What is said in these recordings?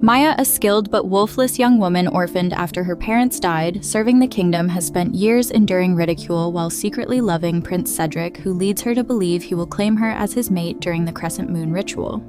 Maya, a skilled but wolfless young woman orphaned after her parents died, serving the kingdom, has spent years enduring ridicule while secretly loving Prince Cedric, who leads her to believe he will claim her as his mate during the Crescent Moon Ritual.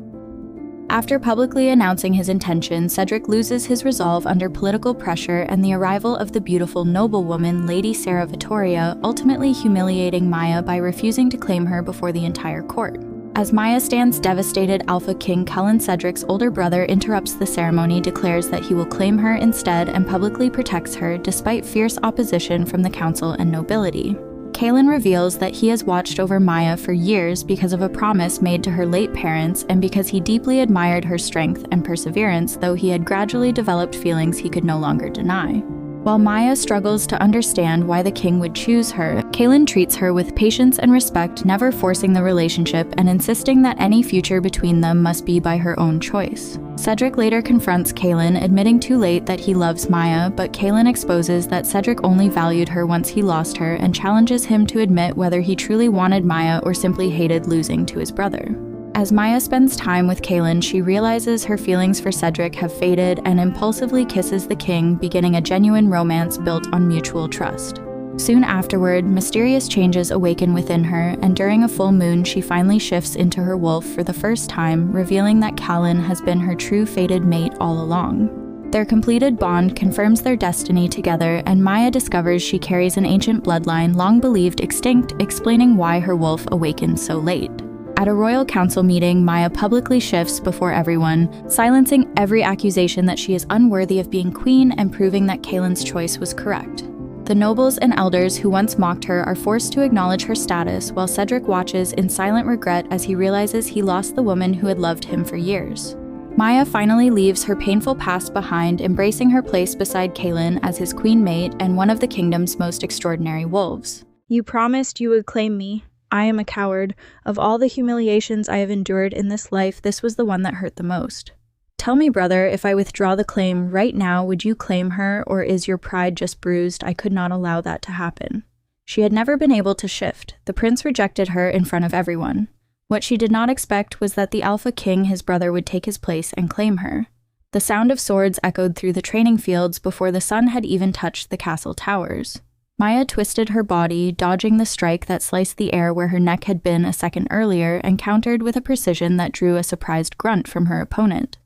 After publicly announcing his intention, Cedric loses his resolve under political pressure and the arrival of the beautiful noblewoman Lady Sarah Vittoria, ultimately humiliating Maya by refusing to claim her before the entire court. As Maya stands devastated, Alpha King Kalin, Cedric's older brother, interrupts the ceremony, declares that he will claim her instead, and publicly protects her despite fierce opposition from the council and nobility. Kalin reveals that he has watched over Maya for years because of a promise made to her late parents and because he deeply admired her strength and perseverance, though he had gradually developed feelings he could no longer deny. While Maya struggles to understand why the king would choose her, Kalin treats her with patience and respect, never forcing the relationship and insisting that any future between them must be by her own choice. Cedric later confronts Kalin, admitting too late that he loves Maya, but Kalin exposes that Cedric only valued her once he lost her and challenges him to admit whether he truly wanted Maya or simply hated losing to his brother. As Maya spends time with Kalin, she realizes her feelings for Cedric have faded and impulsively kisses the king, beginning a genuine romance built on mutual trust. Soon afterward, mysterious changes awaken within her, and during a full moon she finally shifts into her wolf for the first time, revealing that Kalin has been her true fated mate all along. Their completed bond confirms their destiny together, and Maya discovers she carries an ancient bloodline long believed extinct, explaining why her wolf awakened so late. At a royal council meeting, Maya publicly shifts before everyone, silencing every accusation that she is unworthy of being queen and proving that Kalin's choice was correct. The nobles and elders who once mocked her are forced to acknowledge her status, while Cedric watches in silent regret as he realizes he lost the woman who had loved him for years. Maya finally leaves her painful past behind, embracing her place beside Kalin as his queen mate and one of the kingdom's most extraordinary wolves. You promised you would claim me. I am a coward. Of all the humiliations I have endured in this life, this was the one that hurt the most. Tell me, brother, if I withdraw the claim right now, would you claim her, or is your pride just bruised? I could not allow that to happen. She had never been able to shift. The prince rejected her in front of everyone. What she did not expect was that the Alpha King, his brother, would take his place and claim her. The sound of swords echoed through the training fields before the sun had even touched the castle towers. Maya twisted her body, dodging the strike that sliced the air where her neck had been a second earlier, and countered with a precision that drew a surprised grunt from her opponent.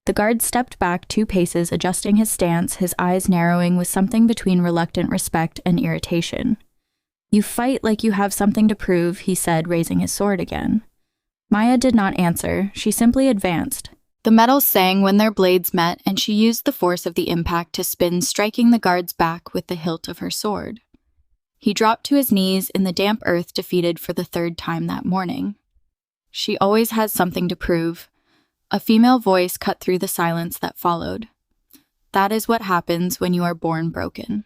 The guard stepped back 2 paces, adjusting his stance, his eyes narrowing with something between reluctant respect and irritation. "You fight like you have something to prove," he said, raising his sword again. Maya did not answer. She simply advanced. The metal sang when their blades met, and she used the force of the impact to spin, striking the guard's back with the hilt of her sword. He dropped to his knees in the damp earth, defeated for the 3rd time that morning. "She always has something to prove." A female voice cut through the silence that followed. "That is what happens when you are born broken."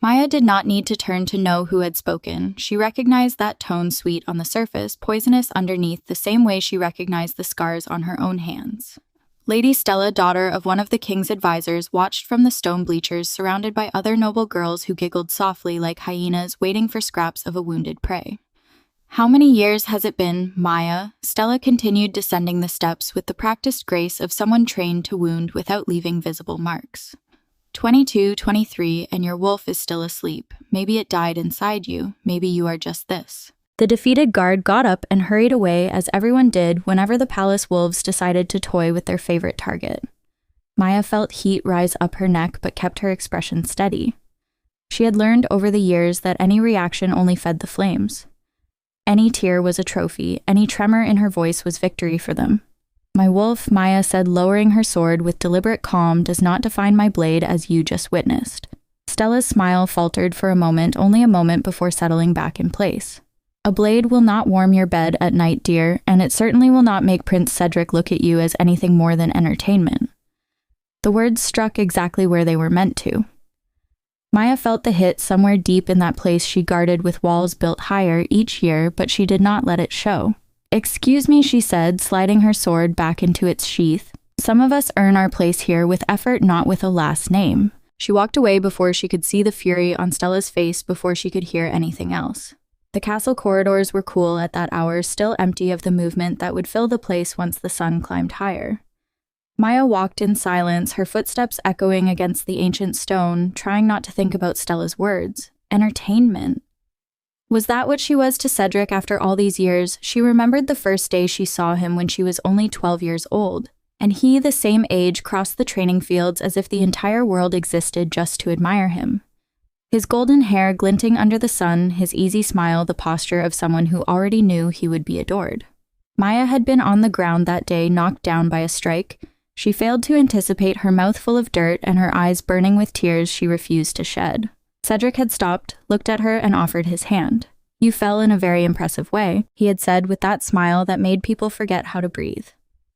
Maya did not need to turn to know who had spoken. She recognized that tone, sweet on the surface, poisonous underneath, the same way she recognized the scars on her own hands. Lady Stella, daughter of one of the king's advisors, watched from the stone bleachers, surrounded by other noble girls who giggled softly like hyenas waiting for scraps of a wounded prey. "How many years has it been, Maya?" Stella continued descending the steps with the practiced grace of someone trained to wound without leaving visible marks. 22, 23, and your wolf is still asleep. Maybe it died inside you. Maybe you are just this. The defeated guard got up and hurried away, as everyone did whenever the palace wolves decided to toy with their favorite target. Maya felt heat rise up her neck but kept her expression steady. She had learned over the years that any reaction only fed the flames. Any tear was a trophy, any tremor in her voice was victory for them. "My wolf," Maya said, lowering her sword with deliberate calm, "does not define my blade as you just witnessed." Stella's smile faltered for a moment, only a moment before settling back in place. "A blade will not warm your bed at night, dear, and it certainly will not make Prince Cedric look at you as anything more than entertainment." The words struck exactly where they were meant to. Maya felt the hit somewhere deep in that place she guarded with walls built higher each year, but she did not let it show. "Excuse me," she said, sliding her sword back into its sheath. "Some of us earn our place here with effort, not with a last name." She walked away before she could see the fury on Stella's face, before she could hear anything else. The castle corridors were cool at that hour, still empty of the movement that would fill the place once the sun climbed higher. Maya walked in silence, her footsteps echoing against the ancient stone, trying not to think about Stella's words. Entertainment. Was that what she was to Cedric after all these years? She remembered the first day she saw him when she was only 12 years old, and he, the same age, crossed the training fields as if the entire world existed just to admire him. His golden hair glinting under the sun, his easy smile, the posture of someone who already knew he would be adored. Maya had been on the ground that day, knocked down by a strike. She failed to anticipate her mouth full of dirt and her eyes burning with tears she refused to shed. Cedric had stopped, looked at her, and offered his hand. "You fell in a very impressive way," he had said with that smile that made people forget how to breathe.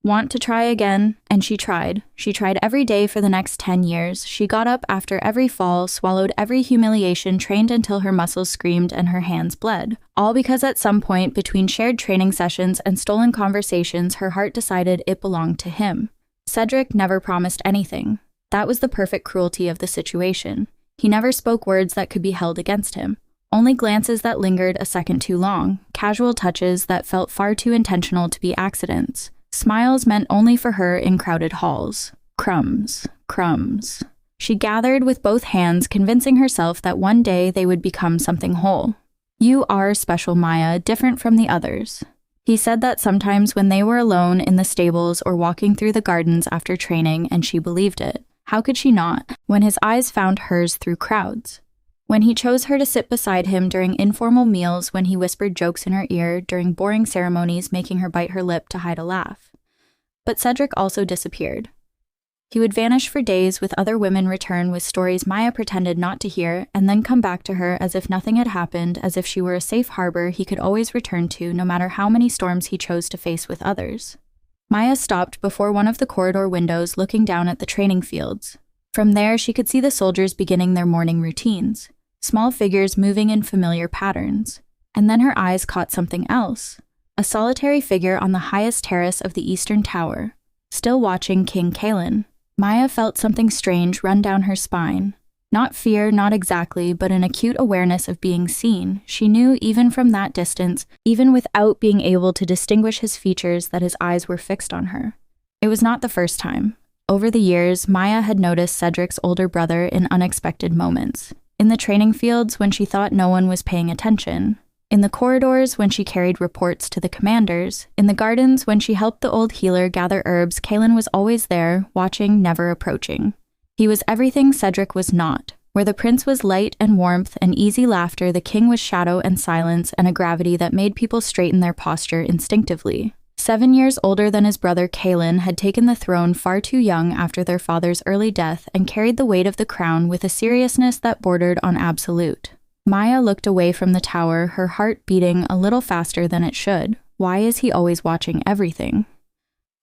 "Want to try again?" And she tried. She tried every day for the next 10 years. She got up after every fall, swallowed every humiliation, trained until her muscles screamed and her hands bled. All because at some point between shared training sessions and stolen conversations, her heart decided it belonged to him. Cedric never promised anything. That was the perfect cruelty of the situation. He never spoke words that could be held against him. Only glances that lingered a second too long, casual touches that felt far too intentional to be accidents. Smiles meant only for her in crowded halls. Crumbs, crumbs. She gathered with both hands, convincing herself that one day they would become something whole. "You are special, Maya, different from the others." He said that sometimes when they were alone in the stables or walking through the gardens after training, and she believed it. How could she not, when his eyes found hers through crowds? When he chose her to sit beside him during informal meals, when he whispered jokes in her ear, during boring ceremonies making her bite her lip to hide a laugh. But Cedric also disappeared. He would vanish for days, with other women return with stories Maya pretended not to hear, and then come back to her as if nothing had happened, as if she were a safe harbor he could always return to, no matter how many storms he chose to face with others. Maya stopped before one of the corridor windows, looking down at the training fields. From there, she could see the soldiers beginning their morning routines, small figures moving in familiar patterns. And then her eyes caught something else, a solitary figure on the highest terrace of the eastern tower, still watching King Kalin. Maya felt something strange run down her spine. Not fear, not exactly, but an acute awareness of being seen. She knew even from that distance, even without being able to distinguish his features, that his eyes were fixed on her. It was not the first time. Over the years, Maya had noticed Cedric's older brother in unexpected moments. In the training fields when she thought no one was paying attention. In the corridors when she carried reports to the commanders. In the gardens when she helped the old healer gather herbs, Kalin was always there, watching, never approaching. He was everything Cedric was not. Where the prince was light and warmth and easy laughter, the king was shadow and silence and a gravity that made people straighten their posture instinctively. 7 years older than his brother, Kalin had taken the throne far too young after their father's early death and carried the weight of the crown with a seriousness that bordered on absolute. Maya looked away from the tower, her heart beating a little faster than it should. Why is he always watching everything?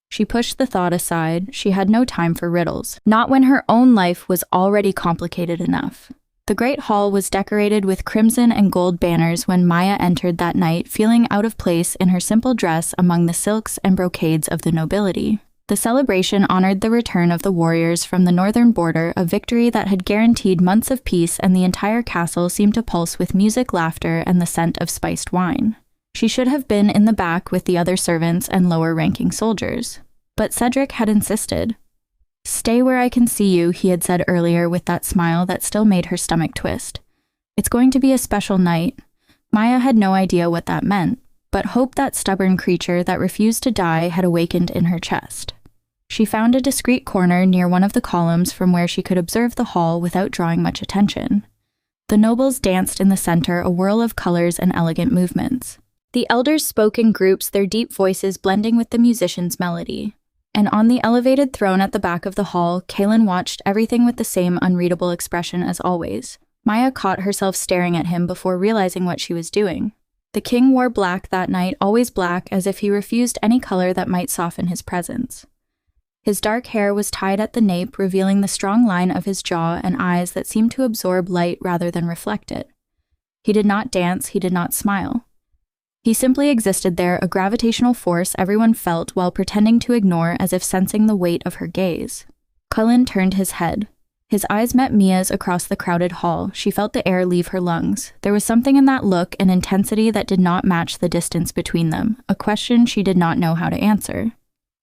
She pushed the thought aside. She had no time for riddles, not when her own life was already complicated enough. The great hall was decorated with crimson and gold banners when Maya entered that night, feeling out of place in her simple dress among the silks and brocades of the nobility. The celebration honored the return of the warriors from the northern border, a victory that had guaranteed months of peace, and the entire castle seemed to pulse with music, laughter, and the scent of spiced wine. She should have been in the back with the other servants and lower-ranking soldiers. But Cedric had insisted. "Stay where I can see you," he had said earlier with that smile that still made her stomach twist. It's going to be a special night. Maya had no idea what that meant, but hope, that stubborn creature that refused to die, had awakened in her chest. She found a discreet corner near one of the columns from where she could observe the hall without drawing much attention. The nobles danced in the center, a whirl of colors and elegant movements. The elders spoke in groups, their deep voices blending with the musicians' melody. And on the elevated throne at the back of the hall, Kalin watched everything with the same unreadable expression as always. Maya caught herself staring at him before realizing what she was doing. The king wore black that night, always black, as if he refused any color that might soften his presence. His dark hair was tied at the nape, revealing the strong line of his jaw and eyes that seemed to absorb light rather than reflect it. He did not dance, he did not smile. He simply existed there, a gravitational force everyone felt while pretending to ignore, as if sensing the weight of her gaze. Kalin turned his head. His eyes met Mia's across the crowded hall. She felt the air leave her lungs. There was something in that look, an intensity that did not match the distance between them, a question she did not know how to answer.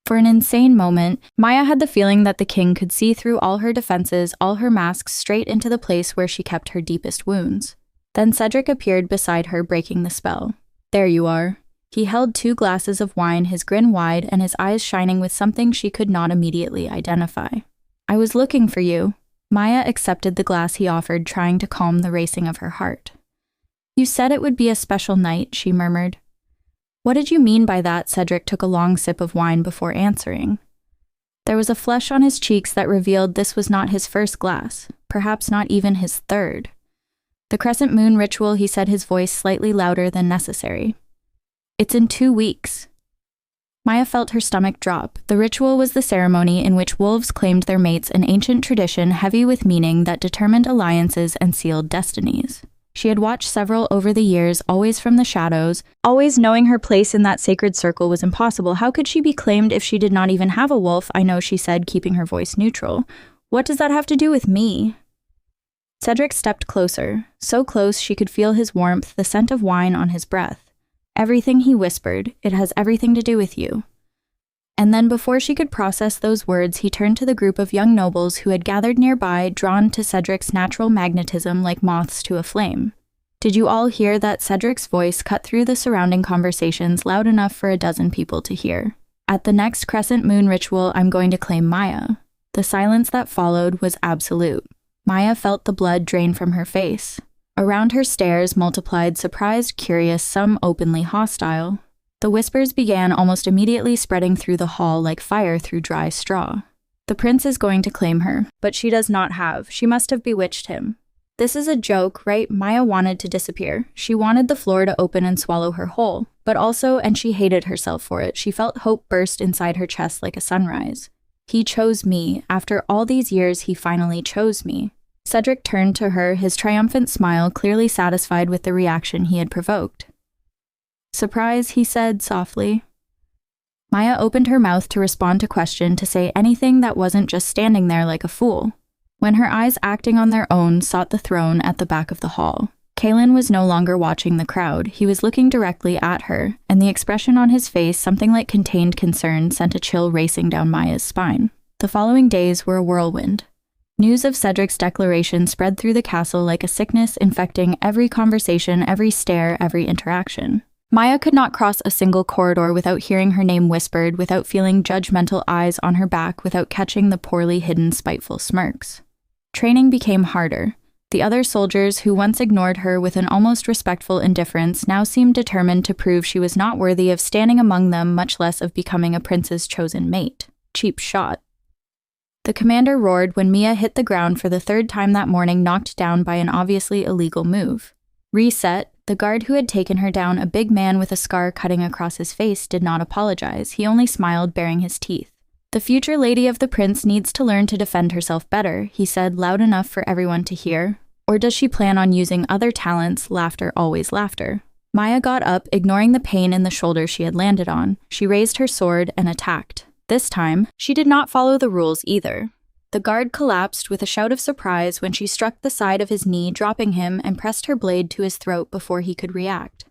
For an insane moment, Maya had the feeling that the king could see through all her defenses, all her masks, straight into the place where she kept her deepest wounds. Then Cedric appeared beside her, breaking the spell. "There you are." He held 2 glasses of wine, his grin wide and his eyes shining with something she could not immediately identify. "I was looking for you." Maya accepted the glass he offered, trying to calm the racing of her heart. "You said it would be a special night," she murmured. "What did you mean by that?" Cedric took a long sip of wine before answering. There was a flush on his cheeks that revealed this was not his first glass, perhaps not even his third. "The Crescent Moon Ritual," he said, his voice slightly louder than necessary. "It's in 2 weeks." Maya felt her stomach drop. The ritual was the ceremony in which wolves claimed their mates, an ancient tradition heavy with meaning that determined alliances and sealed destinies. She had watched several over the years, always from the shadows. Always knowing her place in that sacred circle was impossible. How could she be claimed if she did not even have a wolf? "I know," she said, keeping her voice neutral. "What does that have to do with me?" Cedric stepped closer, so close she could feel his warmth, the scent of wine on his breath. "Everything," he whispered. "It has everything to do with you." And then before she could process those words, he turned to the group of young nobles who had gathered nearby, drawn to Cedric's natural magnetism like moths to a flame. "Did you all hear that?" Cedric's voice cut through the surrounding conversations loud enough for a dozen people to hear. "At the next Crescent Moon Ritual, I'm going to claim Maya." The silence that followed was absolute. Maya felt the blood drain from her face. Around her stares multiplied, surprised, curious, some openly hostile. The whispers began almost immediately, spreading through the hall like fire through dry straw. "The prince is going to claim her, but she does not have. She must have bewitched him." "This is a joke, right?" Maya wanted to disappear. She wanted the floor to open and swallow her whole, but also, and she hated herself for it, she felt hope burst inside her chest like a sunrise. "He chose me. After all these years, he finally chose me." Cedric turned to her, his triumphant smile clearly satisfied with the reaction he had provoked. "Surprise," he said softly. Maya opened her mouth to respond to question, to say anything that wasn't just standing there like a fool. When her eyes, acting on their own, sought the throne at the back of the hall. Kalin was no longer watching the crowd. He was looking directly at her, and the expression on his face, something like contained concern, sent a chill racing down Maya's spine. The following days were a whirlwind. News of Cedric's declaration spread through the castle like a sickness, infecting every conversation, every stare, every interaction. Maya could not cross a single corridor without hearing her name whispered, without feeling judgmental eyes on her back, without catching the poorly hidden spiteful smirks. Training became harder. The other soldiers, who once ignored her with an almost respectful indifference, now seemed determined to prove she was not worthy of standing among them, much less of becoming a prince's chosen mate. Cheap shot. The commander roared when Mia hit the ground for the 3rd time that morning, knocked down by an obviously illegal move. Reset. The guard who had taken her down, a big man with a scar cutting across his face, did not apologize. He only smiled, baring his teeth. "The future lady of the prince needs to learn to defend herself better," he said, loud enough for everyone to hear. "Or does she plan on using other talents? Laughter, always laughter." Maya got up, ignoring the pain in the shoulder she had landed on. She raised her sword and attacked. This time, she did not follow the rules either. The guard collapsed with a shout of surprise when she struck the side of his knee, dropping him, and pressed her blade to his throat before he could react.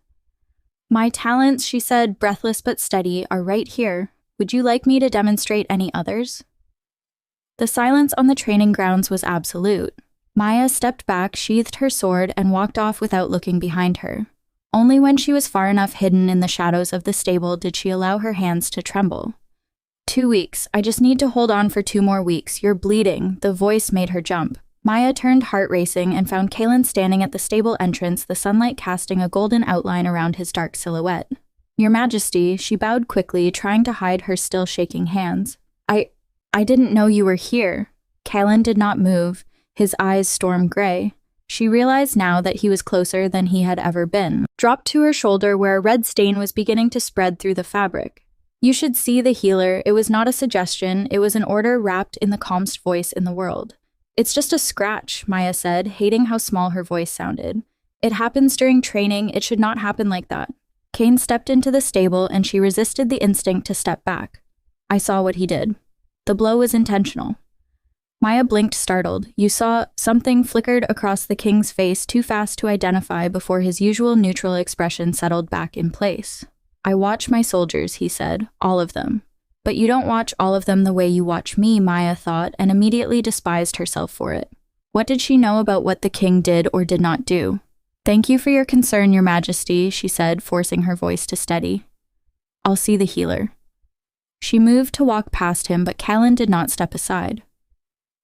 "My talents," she said, breathless but steady, "are right here. Would you like me to demonstrate any others?" The silence on the training grounds was absolute. Maya stepped back, sheathed her sword, and walked off without looking behind her. Only when she was far enough hidden in the shadows of the stable did she allow her hands to tremble. 2 weeks. I just need to hold on for 2 more weeks. You're bleeding." The voice made her jump. Maya turned, heart racing, and found Kalin standing at the stable entrance, the sunlight casting a golden outline around his dark silhouette. "Your Majesty," she bowed quickly, trying to hide her still shaking hands. I didn't know you were here." Kalin did not move, his eyes storm gray. She realized now that he was closer than he had ever been, dropped to her shoulder where a red stain was beginning to spread through the fabric. "You should see the healer." It was not a suggestion, it was an order wrapped in the calmest voice in the world. "It's just a scratch," Maya said, hating how small her voice sounded. "It happens during training, it should not happen like that." Kane stepped into the stable and she resisted the instinct to step back. "I saw what he did. The blow was intentional." Maya blinked, startled. "You saw?" Something flickered across the king's face, too fast to identify before his usual neutral expression settled back in place. "I watch my soldiers," he said. "All of them. But you don't watch all of them the way you watch me, Maya thought, and immediately despised herself for it. What did she know about what the king did or did not do? Thank you for your concern, your majesty, she said, forcing her voice to steady. I'll see the healer. She moved to walk past him, but Kalin did not step aside.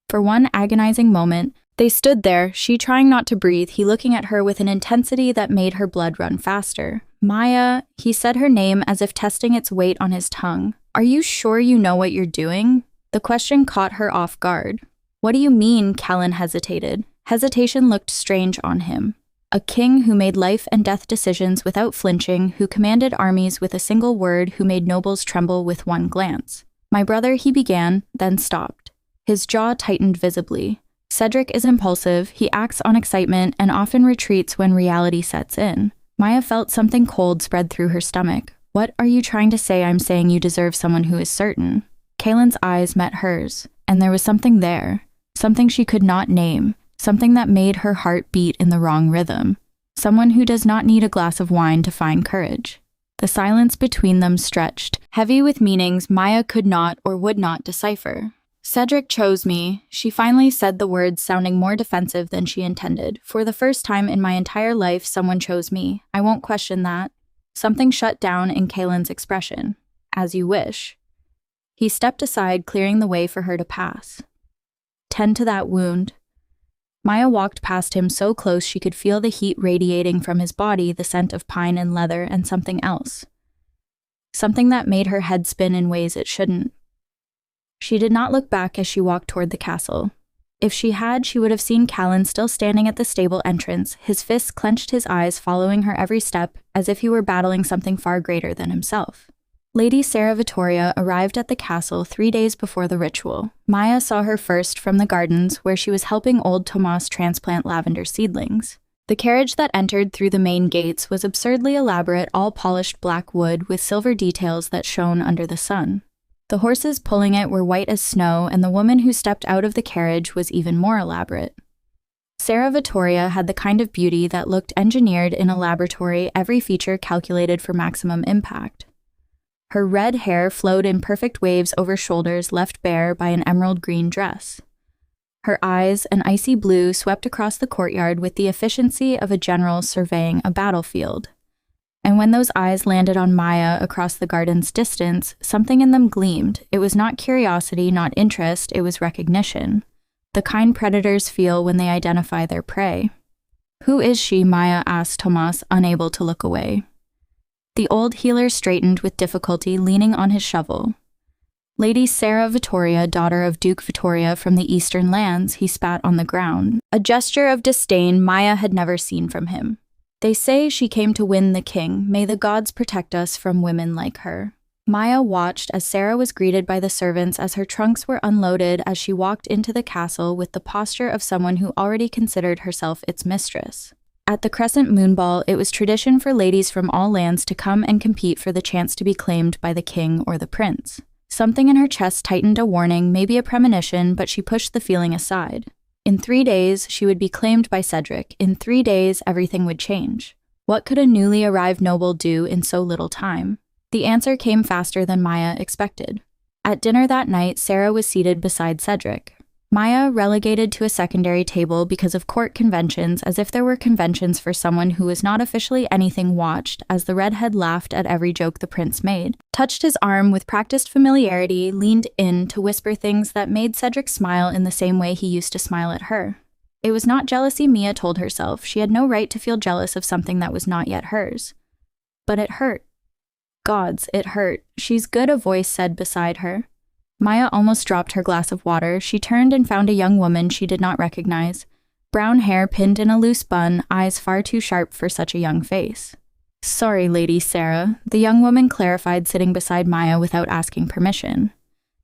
For one agonizing moment, they stood there, she trying not to breathe, he looking at her with an intensity that made her blood run faster. Maya, he said her name as if testing its weight on his tongue. Are you sure you know what you're doing? The question caught her off guard. What do you mean? Kalin hesitated. Hesitation looked strange on him. A king who made life and death decisions without flinching, who commanded armies with a single word, who made nobles tremble with one glance. My brother, he began, then stopped. His jaw tightened visibly. Cedric is impulsive, he acts on excitement, and often retreats when reality sets in. Maya felt something cold spread through her stomach. What are you trying to say? I'm saying you deserve someone who is certain. Kalin's eyes met hers, and there was something there. Something she could not name. Something that made her heart beat in the wrong rhythm. Someone who does not need a glass of wine to find courage. The silence between them stretched, heavy with meanings Maya could not or would not decipher. Cedric chose me. She finally said the words, sounding more defensive than she intended. For the first time in my entire life, someone chose me. I won't question that. Something shut down in Kalin's expression. As you wish. He stepped aside, clearing the way for her to pass. Tend to that wound. Maya walked past him so close she could feel the heat radiating from his body, the scent of pine and leather, and something else. Something that made her head spin in ways it shouldn't. She did not look back as she walked toward the castle. If she had, she would have seen Kalin still standing at the stable entrance, his fists clenched, his eyes following her every step, as if he were battling something far greater than himself. Lady Sarah Vittoria arrived at the castle 3 days before the ritual. Maya saw her first from the gardens, where she was helping old Tomas transplant lavender seedlings. The carriage that entered through the main gates was absurdly elaborate, all polished black wood with silver details that shone under the sun. The horses pulling it were white as snow, and the woman who stepped out of the carriage was even more elaborate. Sarah Vittoria had the kind of beauty that looked engineered in a laboratory, every feature calculated for maximum impact. Her red hair flowed in perfect waves over shoulders left bare by an emerald green dress. Her eyes, an icy blue, swept across the courtyard with the efficiency of a general surveying a battlefield. And when those eyes landed on Maya across the garden's distance, something in them gleamed. It was not curiosity, not interest, it was recognition. The kind predators feel when they identify their prey. Who is she? Maya asked Tomas, unable to look away. The old healer straightened with difficulty, leaning on his shovel. Lady Sarah Vittoria, daughter of Duke Vittoria from the eastern lands, he spat on the ground. A gesture of disdain Maya had never seen from him. They say she came to win the king. May the gods protect us from women like her. Maya watched as Sarah was greeted by the servants as her trunks were unloaded as she walked into the castle with the posture of someone who already considered herself its mistress. At the Crescent Moon Ball, it was tradition for ladies from all lands to come and compete for the chance to be claimed by the king or the prince. Something in her chest tightened, a warning, maybe a premonition, but she pushed the feeling aside. In 3 days, she would be claimed by Cedric. In 3 days, everything would change. What could a newly arrived noble do in so little time? The answer came faster than Maya expected. At dinner that night, Sarah was seated beside Cedric. Maya relegated to a secondary table because of court conventions, as if there were conventions for someone who was not officially anything, watched as the redhead laughed at every joke the prince made, touched his arm with practiced familiarity, leaned in to whisper things that made Cedric smile in the same way he used to smile at her. It was not jealousy, Mia told herself. She had no right to feel jealous of something that was not yet hers. But it hurt. Gods, it hurt. She's good, a voice said beside her. Maya almost dropped her glass of water. She turned and found a young woman she did not recognize. Brown hair pinned in a loose bun, eyes far too sharp for such a young face. Sorry, Lady Sarah, the young woman clarified, sitting beside Maya without asking permission.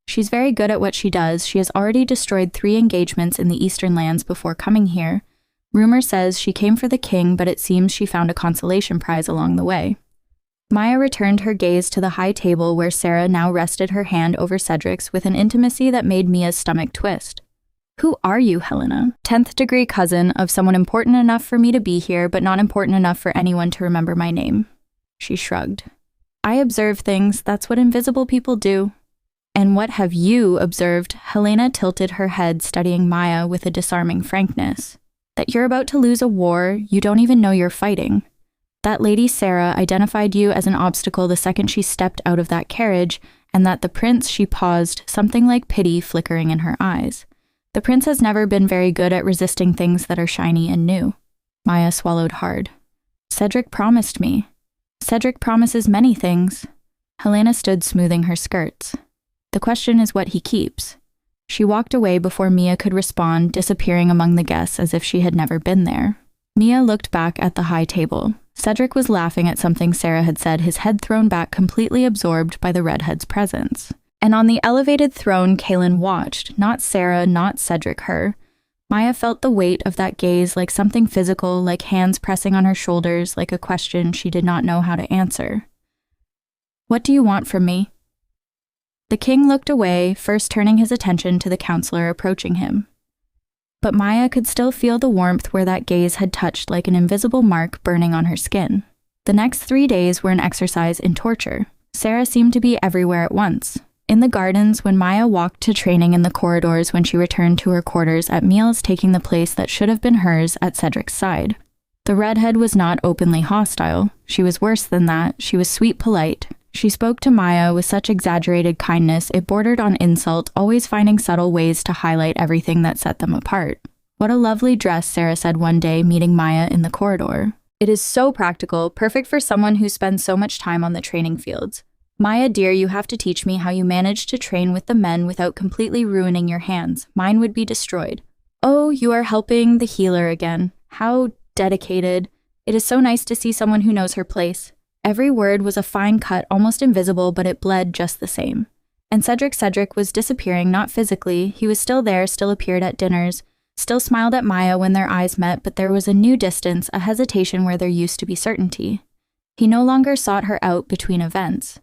She's very good at what she does. She has already destroyed 3 engagements in the eastern lands before coming here. Rumor says she came for the king, but it seems she found a consolation prize along the way. Maya returned her gaze to the high table where Sarah now rested her hand over Cedric's with an intimacy that made Mia's stomach twist. Who are you, Helena? 10th degree cousin of someone important enough for me to be here, but not important enough for anyone to remember my name. She shrugged. I observe things. That's what invisible people do. "And what have you observed?" Helena tilted her head, studying Maya with a disarming frankness. "That you're about to lose a war you don't even know you're fighting. That Lady Sarah identified you as an obstacle the second she stepped out of that carriage, and that the prince," she paused, something like pity flickering in her eyes. "The prince has never been very good at resisting things that are shiny and new." Maya swallowed hard. "Cedric promised me." "Cedric promises many things." Helena stood smoothing her skirts. "The question is what he keeps." She walked away before Mia could respond, disappearing among the guests as if she had never been there. Mia looked back at the high table. Cedric was laughing at something Sarah had said, his head thrown back, completely absorbed by the redhead's presence. And on the elevated throne, Kalin watched, not Sarah, not Cedric, her. Maya felt the weight of that gaze like something physical, like hands pressing on her shoulders, like a question she did not know how to answer. "What do you want from me?" The king looked away, first turning his attention to the counselor approaching him. But Maya could still feel the warmth where that gaze had touched, like an invisible mark burning on her skin. The next 3 days were an exercise in torture. Sarah seemed to be everywhere at once. In the gardens, when Maya walked to training, in the corridors when she returned to her quarters, at meals taking the place that should have been hers at Cedric's side. The redhead was not openly hostile. She was worse than that. She was sweet polite. She spoke to Maya with such exaggerated kindness it bordered on insult, always finding subtle ways to highlight everything that set them apart. "What a lovely dress," Sarah said one day, meeting Maya in the corridor. "It is so practical, perfect for someone who spends so much time on the training fields. Maya, dear, you have to teach me how you manage to train with the men without completely ruining your hands. Mine would be destroyed." "Oh, you are helping the healer again. How dedicated. It is so nice to see someone who knows her place." Every word was a fine cut, almost invisible, but it bled just the same. And Cedric was disappearing, not physically. He was still there, still appeared at dinners, still smiled at Maya when their eyes met, but there was a new distance, a hesitation where there used to be certainty. He no longer sought her out between events.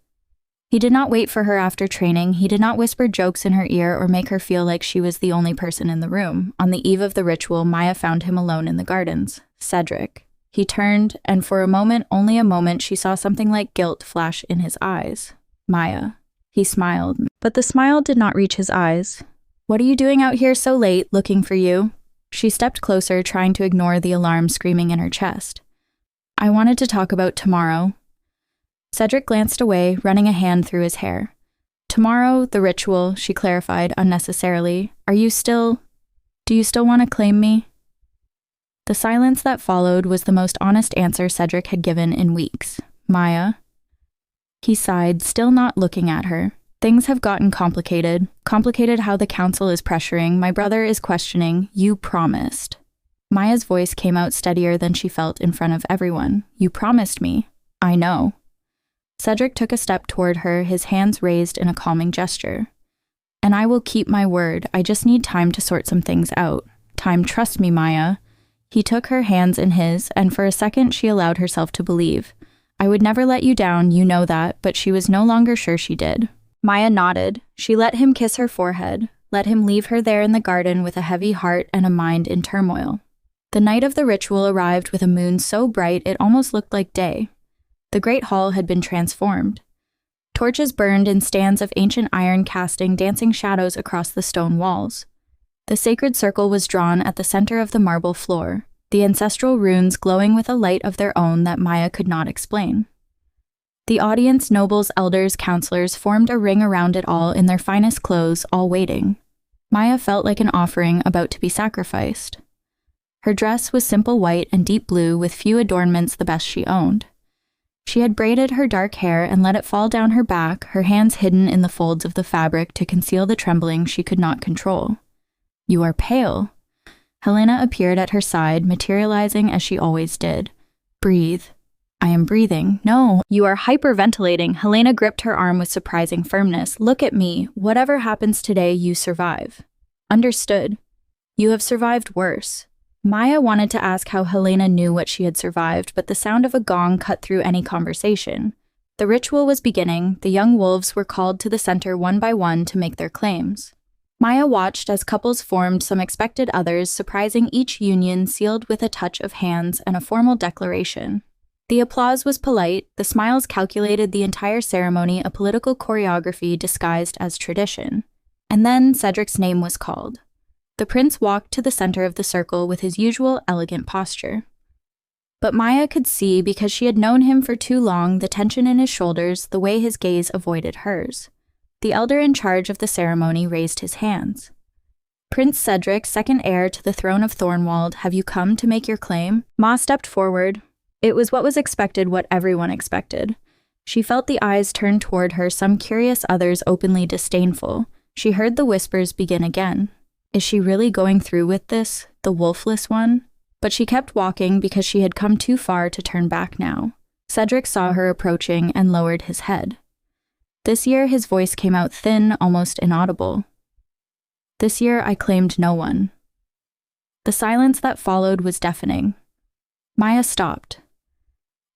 He did not wait for her after training. He did not whisper jokes in her ear or make her feel like she was the only person in the room. On the eve of the ritual, Maya found him alone in the gardens. Cedric. He turned, and for a moment, only a moment, she saw something like guilt flash in his eyes. "Maya." He smiled, but the smile did not reach his eyes. "What are you doing out here so late, looking for you?" She stepped closer, trying to ignore the alarm screaming in her chest. "I wanted to talk about tomorrow." Cedric glanced away, running a hand through his hair. "Tomorrow, the ritual," she clarified unnecessarily. Do you still want to claim me?" The silence that followed was the most honest answer Cedric had given in weeks. "Maya." He sighed, still not looking at her. "Things have gotten complicated. Complicated how the council is pressuring. My brother is questioning. You promised." Maya's voice came out steadier than she felt in front of everyone. "You promised me." "I know." Cedric took a step toward her, his hands raised in a calming gesture. "And I will keep my word. I just need time to sort some things out. Time, trust me, Maya." He took her hands in his, and for a second she allowed herself to believe. "I would never let you down, you know that," but she was no longer sure she did. Maya nodded. She let him kiss her forehead, let him leave her there in the garden with a heavy heart and a mind in turmoil. The night of the ritual arrived with a moon so bright it almost looked like day. The great hall had been transformed. Torches burned in stands of ancient iron, casting dancing shadows across the stone walls. The sacred circle was drawn at the center of the marble floor, the ancestral runes glowing with a light of their own that Maya could not explain. The audience, nobles, elders, counselors, formed a ring around it all in their finest clothes, all waiting. Maya felt like an offering about to be sacrificed. Her dress was simple white and deep blue with few adornments, the best she owned. She had braided her dark hair and let it fall down her back, her hands hidden in the folds of the fabric to conceal the trembling she could not control. "You are pale." Helena appeared at her side, materializing as she always did. "Breathe." "I am breathing." "No, you are hyperventilating." Helena gripped her arm with surprising firmness. "Look at me. Whatever happens today, you survive." "Understood." "You have survived worse." Maya wanted to ask how Helena knew what she had survived, but the sound of a gong cut through any conversation. The ritual was beginning. The young wolves were called to the center one by one to make their claims. Maya watched as couples formed, some expected others, surprising each union sealed with a touch of hands and a formal declaration. The applause was polite, the smiles calculated, the entire ceremony a political choreography disguised as tradition. And then Cedric's name was called. The prince walked to the center of the circle with his usual elegant posture. But Maya could see, because she had known him for too long, the tension in his shoulders, the way his gaze avoided hers. The elder in charge of the ceremony raised his hands. "Prince Cedric, second heir to the throne of Thornwald, have you come to make your claim?" Ma stepped forward. It was what was expected, what everyone expected. She felt the eyes turn toward her, some curious, others openly disdainful. She heard the whispers begin again. Is she really going through with this, the wolfless one? But she kept walking because she had come too far to turn back now. Cedric saw her approaching and lowered his head. This year his voice came out thin, almost inaudible. "This year I claimed no one." The silence that followed was deafening. Maya stopped.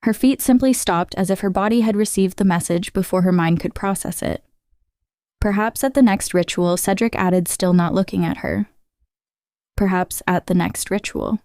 Her feet simply stopped, as if her body had received the message before her mind could process it. Perhaps at the next ritual, Cedric added, still not looking at her. Perhaps at the next ritual.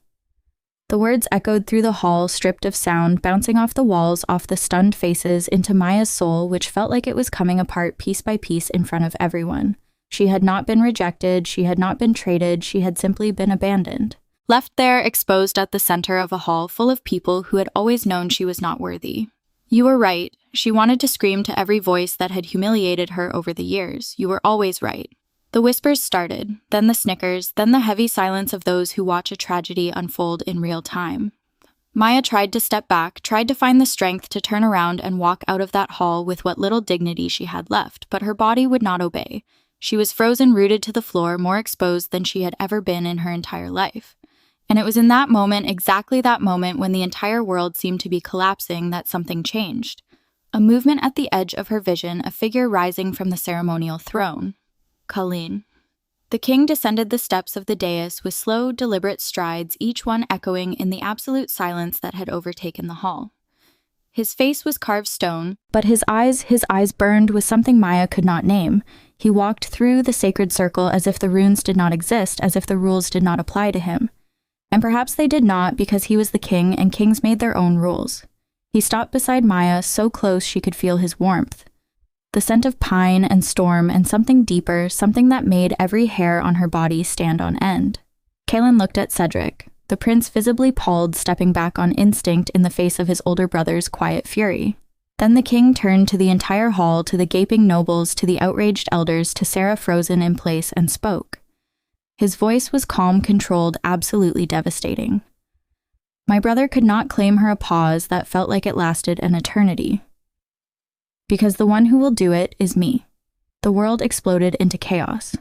The words echoed through the hall, stripped of sound, bouncing off the walls, off the stunned faces, into Maya's soul, which felt like it was coming apart piece by piece in front of everyone. She had not been rejected, she had not been traded, she had simply been abandoned. Left there, exposed at the center of a hall full of people who had always known she was not worthy. You were right. She wanted to scream to every voice that had humiliated her over the years. You were always right. The whispers started, then the snickers, then the heavy silence of those who watch a tragedy unfold in real time. Maya tried to step back, tried to find the strength to turn around and walk out of that hall with what little dignity she had left, but her body would not obey. She was frozen, rooted to the floor, more exposed than she had ever been in her entire life. And it was in that moment, exactly that moment, when the entire world seemed to be collapsing, that something changed. A movement at the edge of her vision, a figure rising from the ceremonial throne. Kalin. The king descended the steps of the dais with slow, deliberate strides, each one echoing in the absolute silence that had overtaken the hall. His face was carved stone, but his eyes burned with something Maya could not name. He walked through the sacred circle as if the runes did not exist, as if the rules did not apply to him. And perhaps they did not, because he was the king and kings made their own rules. He stopped beside Maya, so close she could feel his warmth. The scent of pine and storm and something deeper, something that made every hair on her body stand on end. Kalin looked at Cedric, the prince visibly palled, stepping back on instinct in the face of his older brother's quiet fury. Then the king turned to the entire hall, to the gaping nobles, to the outraged elders, to Sarah frozen in place, and spoke. His voice was calm, controlled, absolutely devastating. My brother could not claim her a pause that felt like it lasted an eternity. Because the one who will do it is me. The world exploded into chaos.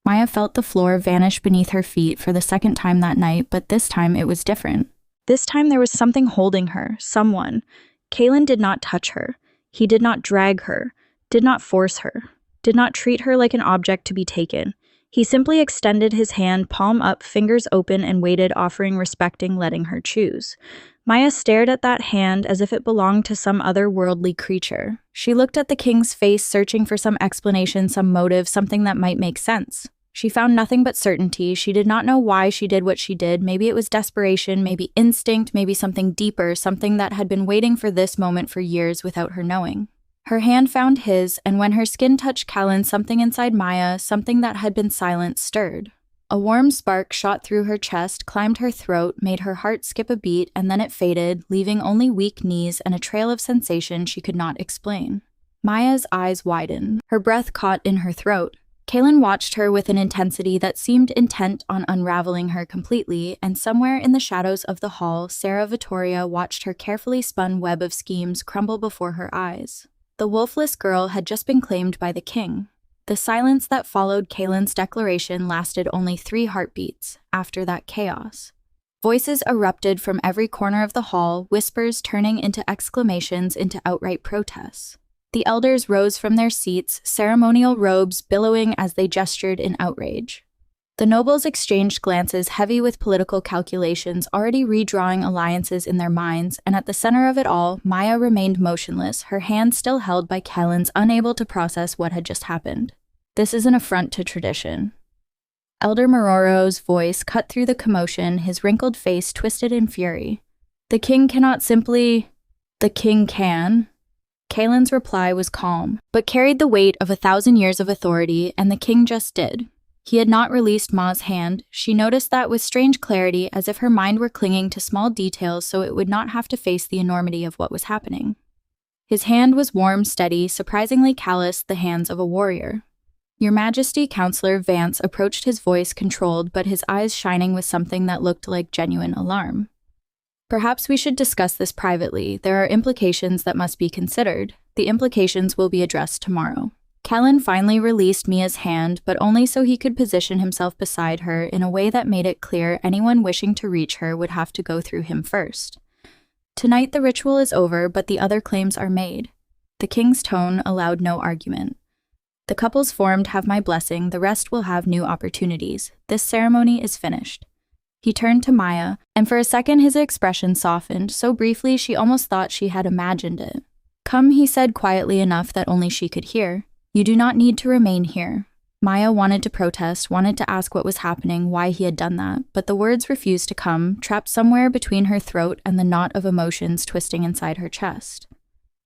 Maya felt the floor vanish beneath her feet for the second time that night, but this time it was different. This time there was something holding her, someone. Kalin did not touch her. He did not drag her, did not force her, did not treat her like an object to be taken. He simply extended his hand, palm up, fingers open, and waited, offering, respecting, letting her choose. Maya stared at that hand as if it belonged to some otherworldly creature. She looked at the king's face, searching for some explanation, some motive, something that might make sense. She found nothing but certainty. She did not know why she did what she did. Maybe it was desperation, maybe instinct, maybe something deeper, something that had been waiting for this moment for years without her knowing. Her hand found his, and when her skin touched Kalin, something inside Maya, something that had been silent, stirred. A warm spark shot through her chest, climbed her throat, made her heart skip a beat, and then it faded, leaving only weak knees and a trail of sensation she could not explain. Maya's eyes widened. Her breath caught in her throat. Kalin watched her with an intensity that seemed intent on unraveling her completely, and somewhere in the shadows of the hall, Sarah Vittoria watched her carefully spun web of schemes crumble before her eyes. The wolfless girl had just been claimed by the king. The silence that followed Kalin's declaration lasted only 3 heartbeats. After that chaos, voices erupted from every corner of the hall, whispers turning into exclamations, into outright protests. The elders rose from their seats, ceremonial robes billowing as they gestured in outrage. The nobles exchanged glances heavy with political calculations, already redrawing alliances in their minds, and at the center of it all, Maya remained motionless, her hand still held by Kalin's, unable to process what had just happened. This is an affront to tradition. Elder Mororo's voice cut through the commotion, his wrinkled face twisted in fury. The king cannot simply... The king can. Kalin's reply was calm, but carried the weight of 1,000 years of authority, and the king just did. He had not released Ma's hand. She noticed that with strange clarity, as if her mind were clinging to small details so it would not have to face the enormity of what was happening. His hand was warm, steady, surprisingly callous, the hands of a warrior. Your Majesty, Counselor Vance approached, his voice controlled, but his eyes shining with something that looked like genuine alarm. Perhaps we should discuss this privately. There are implications that must be considered. The implications will be addressed tomorrow. Kalin finally released Mia's hand, but only so he could position himself beside her in a way that made it clear anyone wishing to reach her would have to go through him first. Tonight the ritual is over, but the other claims are made. The king's tone allowed no argument. The couples formed have my blessing, the rest will have new opportunities. This ceremony is finished. He turned to Maya, and for a second his expression softened, so briefly she almost thought she had imagined it. Come, he said quietly enough that only she could hear. You do not need to remain here. Maya wanted to protest, wanted to ask what was happening, why he had done that, but the words refused to come, trapped somewhere between her throat and the knot of emotions twisting inside her chest.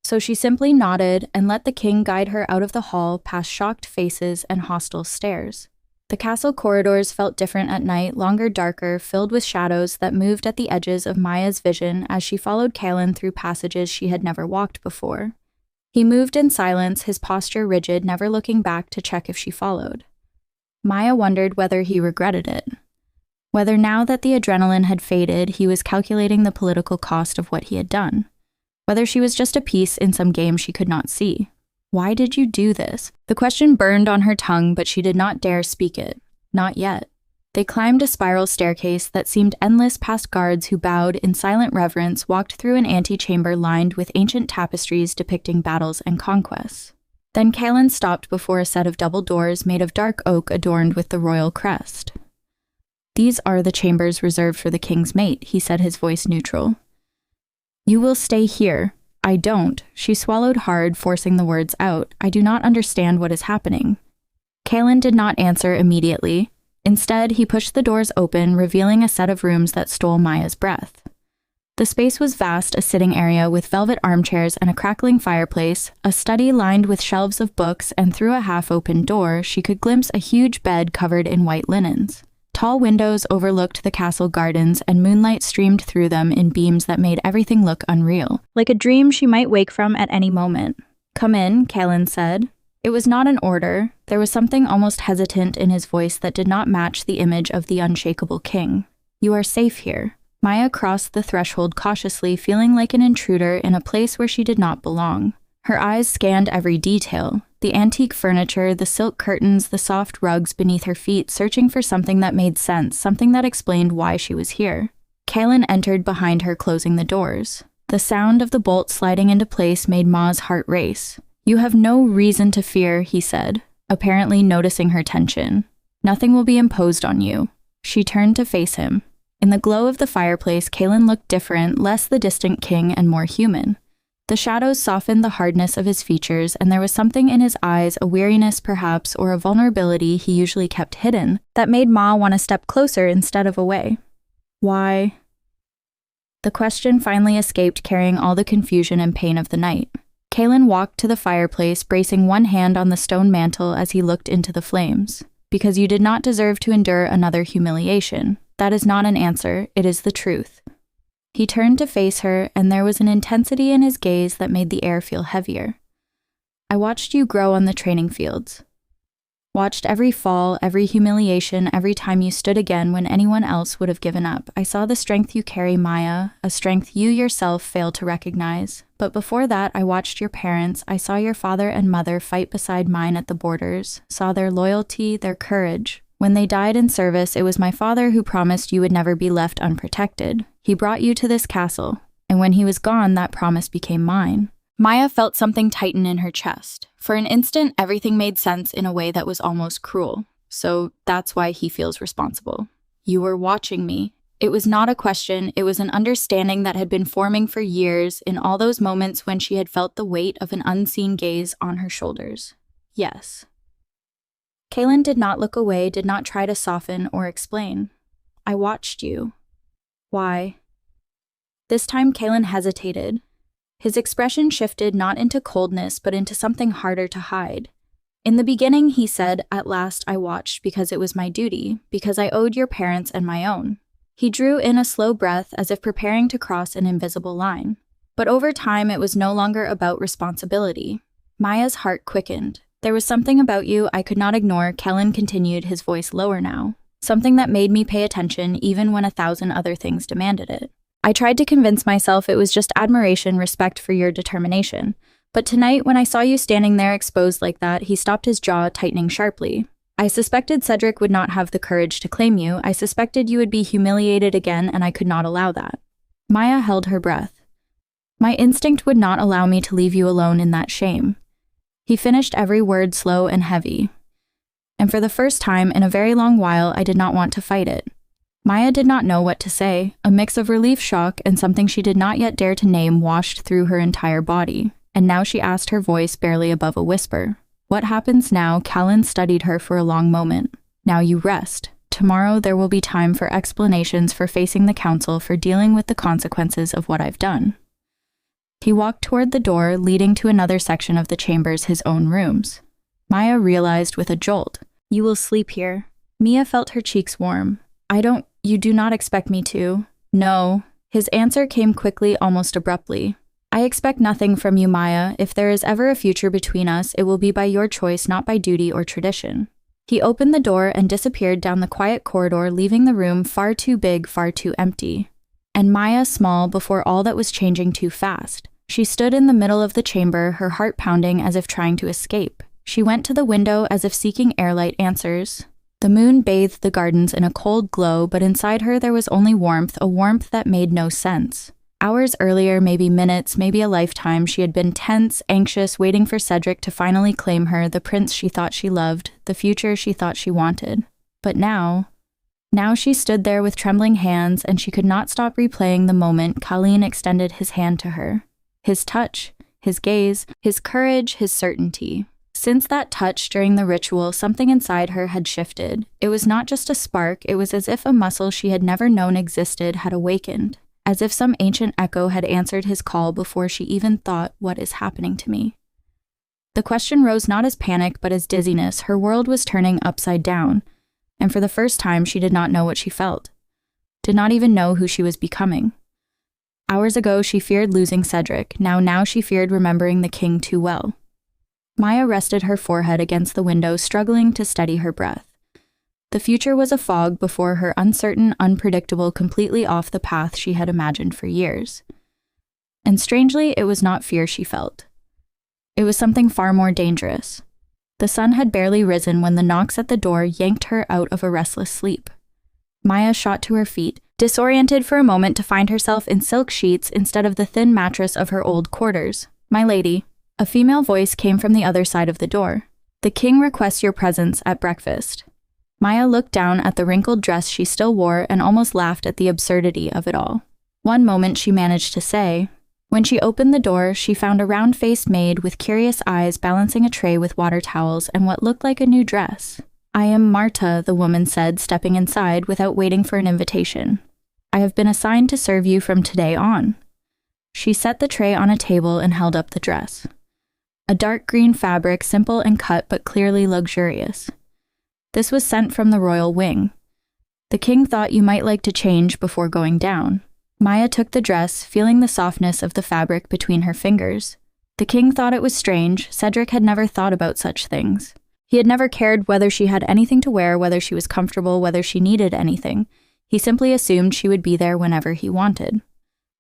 So she simply nodded and let the king guide her out of the hall past shocked faces and hostile stares. The castle corridors felt different at night, longer, darker, filled with shadows that moved at the edges of Maya's vision as she followed Kalin through passages she had never walked before. He moved in silence, his posture rigid, never looking back to check if she followed. Maya wondered whether he regretted it. Whether now that the adrenaline had faded, he was calculating the political cost of what he had done. Whether she was just a piece in some game she could not see. Why did you do this? The question burned on her tongue, but she did not dare speak it. Not yet. They climbed a spiral staircase that seemed endless past guards who bowed in silent reverence, walked through an antechamber lined with ancient tapestries depicting battles and conquests. Then Kalin stopped before a set of double doors made of dark oak adorned with the royal crest. These are the chambers reserved for the king's mate, he said, his voice neutral. You will stay here. I don't. She swallowed hard, forcing the words out. I do not understand what is happening. Kalin did not answer immediately. Instead, he pushed the doors open, revealing a set of rooms that stole Maya's breath. The space was vast, a sitting area with velvet armchairs and a crackling fireplace, a study lined with shelves of books, and through a half-open door, she could glimpse a huge bed covered in white linens. Tall windows overlooked the castle gardens, and moonlight streamed through them in beams that made everything look unreal. Like a dream she might wake from at any moment. Come in, Kalin said. It was not an order. There was something almost hesitant in his voice that did not match the image of the unshakable king. You are safe here. Maya crossed the threshold cautiously, feeling like an intruder in a place where she did not belong. Her eyes scanned every detail. The antique furniture, the silk curtains, the soft rugs beneath her feet, searching for something that made sense, something that explained why she was here. Kalin entered behind her, closing the doors. The sound of the bolt sliding into place made Ma's heart race. You have no reason to fear, he said, apparently noticing her tension. Nothing will be imposed on you. She turned to face him. In the glow of the fireplace, Kalin looked different, less the distant king and more human. The shadows softened the hardness of his features, and there was something in his eyes, a weariness perhaps, or a vulnerability he usually kept hidden, that made Ma want to step closer instead of away. Why? The question finally escaped, carrying all the confusion and pain of the night. Kalin walked to the fireplace, bracing one hand on the stone mantel as he looked into the flames. Because you did not deserve to endure another humiliation. That is not an answer, it is the truth. He turned to face her, and there was an intensity in his gaze that made the air feel heavier. I watched you grow on the training fields. Watched every fall, every humiliation, every time you stood again when anyone else would have given up. I saw the strength you carry, Maya, a strength you yourself failed to recognize. But before that, I watched your parents. I saw your father and mother fight beside mine at the borders, saw their loyalty, their courage. When they died in service, it was my father who promised you would never be left unprotected. He brought you to this castle, and when he was gone, that promise became mine. Maya felt something tighten in her chest. For an instant, everything made sense in a way that was almost cruel. So that's why he feels responsible. You were watching me. It was not a question, it was an understanding that had been forming for years in all those moments when she had felt the weight of an unseen gaze on her shoulders. Yes. Kalin did not look away, did not try to soften or explain. I watched you. Why? This time Kalin hesitated. His expression shifted not into coldness but into something harder to hide. In the beginning, he said, "At last I watched because it was my duty, because I owed your parents and my own." He drew in a slow breath as if preparing to cross an invisible line. But over time, it was no longer about responsibility. Maya's heart quickened. "There was something about you I could not ignore," Kalin continued, his voice lower now. "Something that made me pay attention even when 1,000 other things demanded it. I tried to convince myself it was just admiration, respect for your determination. But tonight, when I saw you standing there exposed like that," he stopped, his jaw tightening sharply. "I suspected Cedric would not have the courage to claim you. I suspected you would be humiliated again, and I could not allow that." Maya held her breath. "My instinct would not allow me to leave you alone in that shame." He finished every word slow and heavy. "And for the first time in a very long while, I did not want to fight it." Maya did not know what to say. A mix of relief, shock, and something she did not yet dare to name washed through her entire body. And now she asked, her voice barely above a whisper. "What happens now?" Kalin studied her for a long moment. "Now you rest. Tomorrow there will be time for explanations, for facing the council, for dealing with the consequences of what I've done." He walked toward the door, leading to another section of the chambers, his own rooms. Maya realized with a jolt. "You will sleep here." Mia felt her cheeks warm. You do not expect me to." "No." His answer came quickly, almost abruptly. "I expect nothing from you, Maya. If there is ever a future between us, it will be by your choice, not by duty or tradition." He opened the door and disappeared down the quiet corridor, leaving the room far too big, far too empty. And Maya small before all that was changing too fast. She stood in the middle of the chamber, her heart pounding as if trying to escape. She went to the window as if seeking airlight answers. The moon bathed the gardens in a cold glow, but inside her there was only warmth, a warmth that made no sense. Hours earlier, maybe minutes, maybe a lifetime, she had been tense, anxious, waiting for Cedric to finally claim her, the prince she thought she loved, the future she thought she wanted. But now she stood there with trembling hands, and she could not stop replaying the moment Kalin extended his hand to her. His touch, his gaze, his courage, his certainty. Since that touch during the ritual, something inside her had shifted. It was not just a spark, it was as if a muscle she had never known existed had awakened. As if some ancient echo had answered his call before she even thought, "What is happening to me?" The question rose not as panic, but as dizziness. Her world was turning upside down, and for the first time she did not know what she felt. Did not even know who she was becoming. Hours ago she feared losing Cedric, now she feared remembering the king too well. Maya rested her forehead against the window, struggling to steady her breath. The future was a fog before her, uncertain, unpredictable, completely off the path she had imagined for years. And strangely, it was not fear she felt. It was something far more dangerous. The sun had barely risen when the knocks at the door yanked her out of a restless sleep. Maya shot to her feet, disoriented for a moment to find herself in silk sheets instead of the thin mattress of her old quarters. "My lady." A female voice came from the other side of the door. "The king requests your presence at breakfast." Maya looked down at the wrinkled dress she still wore and almost laughed at the absurdity of it all. One moment she managed to say. When she opened the door, she found a round-faced maid with curious eyes balancing a tray with water towels and what looked like a new dress. "I am Marta," the woman said, stepping inside without waiting for an invitation. "I have been assigned to serve you from today on." She set the tray on a table and held up the dress. A dark green fabric, simple and cut but clearly luxurious. This was sent from the royal wing. "The king thought you might like to change before going down." Maya took the dress, feeling the softness of the fabric between her fingers. The king thought it was strange. Cedric had never thought about such things. He had never cared whether she had anything to wear, whether she was comfortable, whether she needed anything. He simply assumed she would be there whenever he wanted.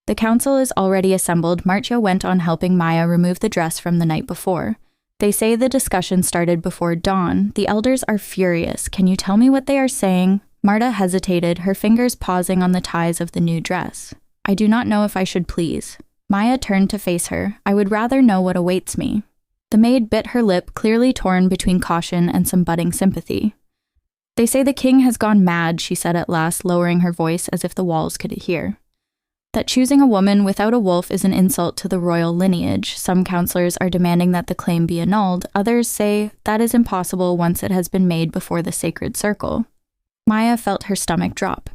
"The council is already assembled." Marcia went on, helping Maya remove the dress from the night before. "They say the discussion started before dawn. The elders are furious. Can you tell me what they are saying?" Marta hesitated, her fingers pausing on the ties of the new dress. "I do not know if I should please." Maya turned to face her. "I would rather know what awaits me." The maid bit her lip, clearly torn between caution and some budding sympathy. "They say the king has gone mad," she said at last, lowering her voice as if the walls could hear. "That choosing a woman without a wolf is an insult to the royal lineage. Some counselors are demanding that the claim be annulled. Others say that is impossible once it has been made before the sacred circle." Maya felt her stomach drop.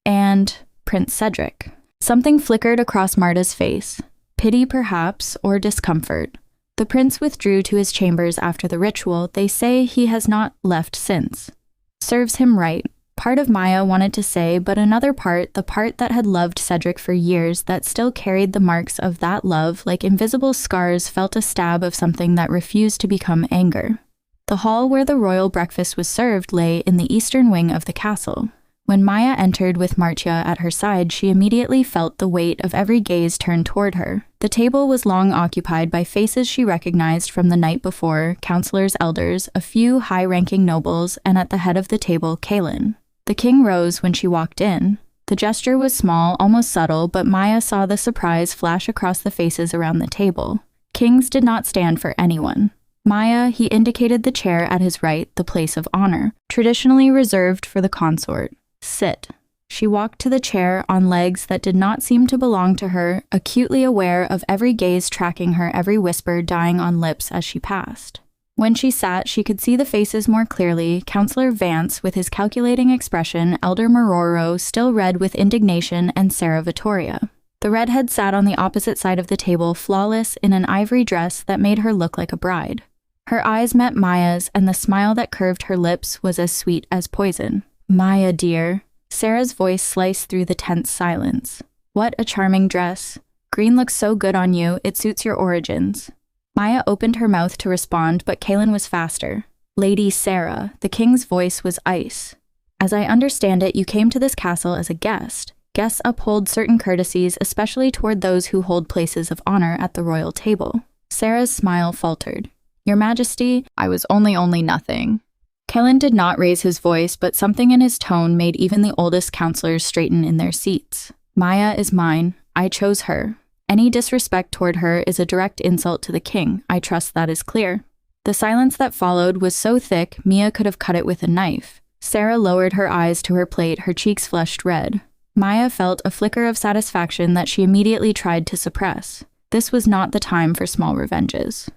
"And Prince Cedric." Something flickered across Marta's face. Pity perhaps, or discomfort. The prince withdrew to his chambers after the ritual. They say he has not left since. Serves him right. Part of Maya wanted to say, but another part, the part that had loved Cedric for years, that still carried the marks of that love like invisible scars, felt a stab of something that refused to become anger. The hall where the royal breakfast was served lay in the eastern wing of the castle. When Maya entered with Marcia at her side, she immediately felt the weight of every gaze turned toward her. The table was long occupied by faces she recognized from the night before, counselors, elders, a few high-ranking nobles, and at the head of the table, Kalin. The king rose when she walked in. The gesture was small, almost subtle, but Maya saw the surprise flash across the faces around the table. Kings did not stand for anyone. Maya, he indicated the chair at his right, the place of honor, traditionally reserved for the consort. Sit. She walked to the chair on legs that did not seem to belong to her, acutely aware of every gaze tracking her, every whisper dying on lips as she passed. When she sat, she could see the faces more clearly. Counselor Vance, with his calculating expression, Elder Mororo, still red with indignation, and Sarah Vittoria. The redhead sat on the opposite side of the table, flawless, in an ivory dress that made her look like a bride. Her eyes met Maya's, and the smile that curved her lips was as sweet as poison. Maya, dear. Sarah's voice sliced through the tense silence. What a charming dress. Green looks so good on you, it suits your origins. Maya opened her mouth to respond, but Kalin was faster. Lady Sarah, the king's voice was ice. As I understand it, you came to this castle as a guest. Guests uphold certain courtesies, especially toward those who hold places of honor at the royal table. Sarah's smile faltered. Your Majesty, I was only nothing. Kalin did not raise his voice, but something in his tone made even the oldest counselors straighten in their seats. Maya is mine. I chose her. Any disrespect toward her is a direct insult to the king. I trust that is clear. The silence that followed was so thick, Mia could have cut it with a knife. Sarah lowered her eyes to her plate, her cheeks flushed red. Maya felt a flicker of satisfaction that she immediately tried to suppress. This was not the time for small revenges.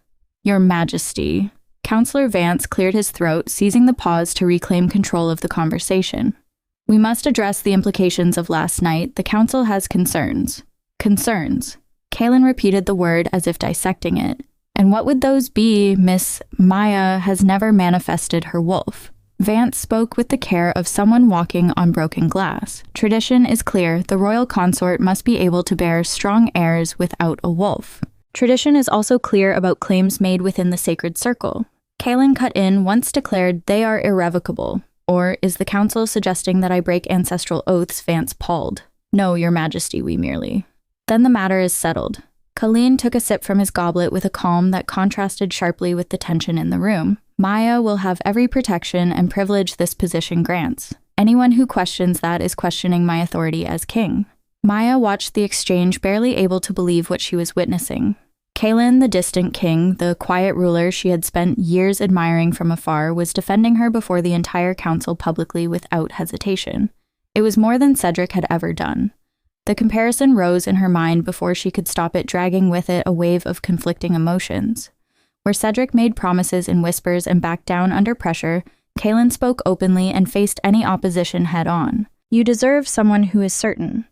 Your Majesty. Counselor Vance cleared his throat, seizing the pause to reclaim control of the conversation. We must address the implications of last night. The council has concerns. Concerns. Kalin repeated the word as if dissecting it. And what would those be, Miss Maya has never manifested her wolf? Vance spoke with the care of someone walking on broken glass. Tradition is clear. The royal consort must be able to bear strong heirs without a wolf. Tradition is also clear about claims made within the sacred circle. Kalin cut in, once declared they are irrevocable. Or is the council suggesting that I break ancestral oaths? Vance palled. No, Your Majesty, we merely. Then the matter is settled. Kalin took a sip from his goblet with a calm that contrasted sharply with the tension in the room. Maya will have every protection and privilege this position grants. Anyone who questions that is questioning my authority as king. Maya watched the exchange, barely able to believe what she was witnessing. Kalin, the distant king, the quiet ruler she had spent years admiring from afar, was defending her before the entire council publicly without hesitation. It was more than Cedric had ever done. The comparison rose in her mind before she could stop it, dragging with it a wave of conflicting emotions. Where Cedric made promises in whispers and backed down under pressure, Kalin spoke openly and faced any opposition head-on. You deserve someone who is certain.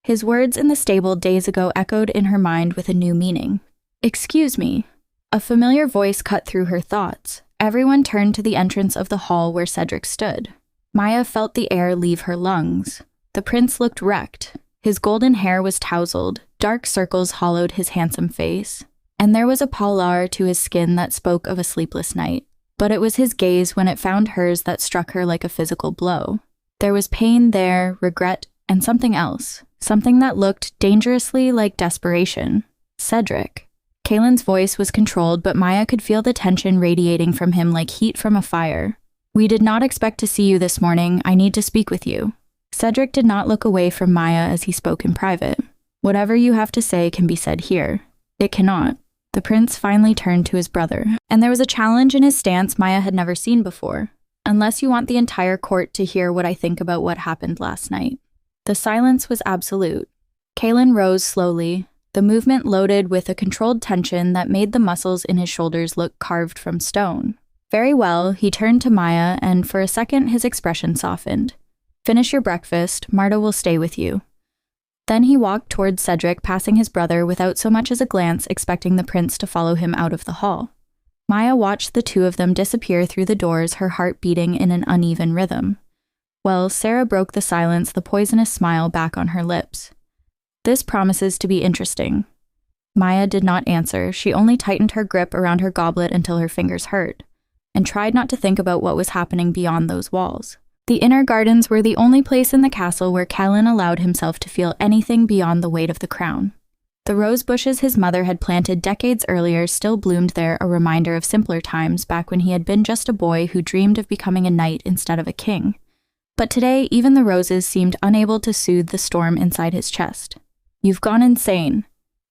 His words in the stable days ago echoed in her mind with a new meaning. Excuse me. A familiar voice cut through her thoughts. Everyone turned to the entrance of the hall where Cedric stood. Maya felt the air leave her lungs. The prince looked wrecked. His golden hair was tousled, dark circles hollowed his handsome face, and there was a pallor to his skin that spoke of a sleepless night. But it was his gaze when it found hers that struck her like a physical blow. There was pain there, regret, and something else. Something that looked dangerously like desperation. Cedric. Kalin's voice was controlled, but Maya could feel the tension radiating from him like heat from a fire. We did not expect to see you this morning. I need to speak with you. Cedric did not look away from Maya as he spoke in private. Whatever you have to say can be said here. It cannot. The prince finally turned to his brother, and there was a challenge in his stance Maya had never seen before. Unless you want the entire court to hear what I think about what happened last night. The silence was absolute. Kalin rose slowly, the movement loaded with a controlled tension that made the muscles in his shoulders look carved from stone. Very well, he turned to Maya, and for a second his expression softened. Finish your breakfast. Marta will stay with you. Then he walked towards Cedric, passing his brother without so much as a glance, expecting the prince to follow him out of the hall. Maya watched the two of them disappear through the doors, her heart beating in an uneven rhythm. Well, Sarah broke the silence, the poisonous smile back on her lips. This promises to be interesting. Maya did not answer. She only tightened her grip around her goblet until her fingers hurt, and tried not to think about what was happening beyond those walls. The inner gardens were the only place in the castle where Kalin allowed himself to feel anything beyond the weight of the crown. The rose bushes his mother had planted decades earlier still bloomed there, a reminder of simpler times back when he had been just a boy who dreamed of becoming a knight instead of a king. But today, even the roses seemed unable to soothe the storm inside his chest. "You've gone insane."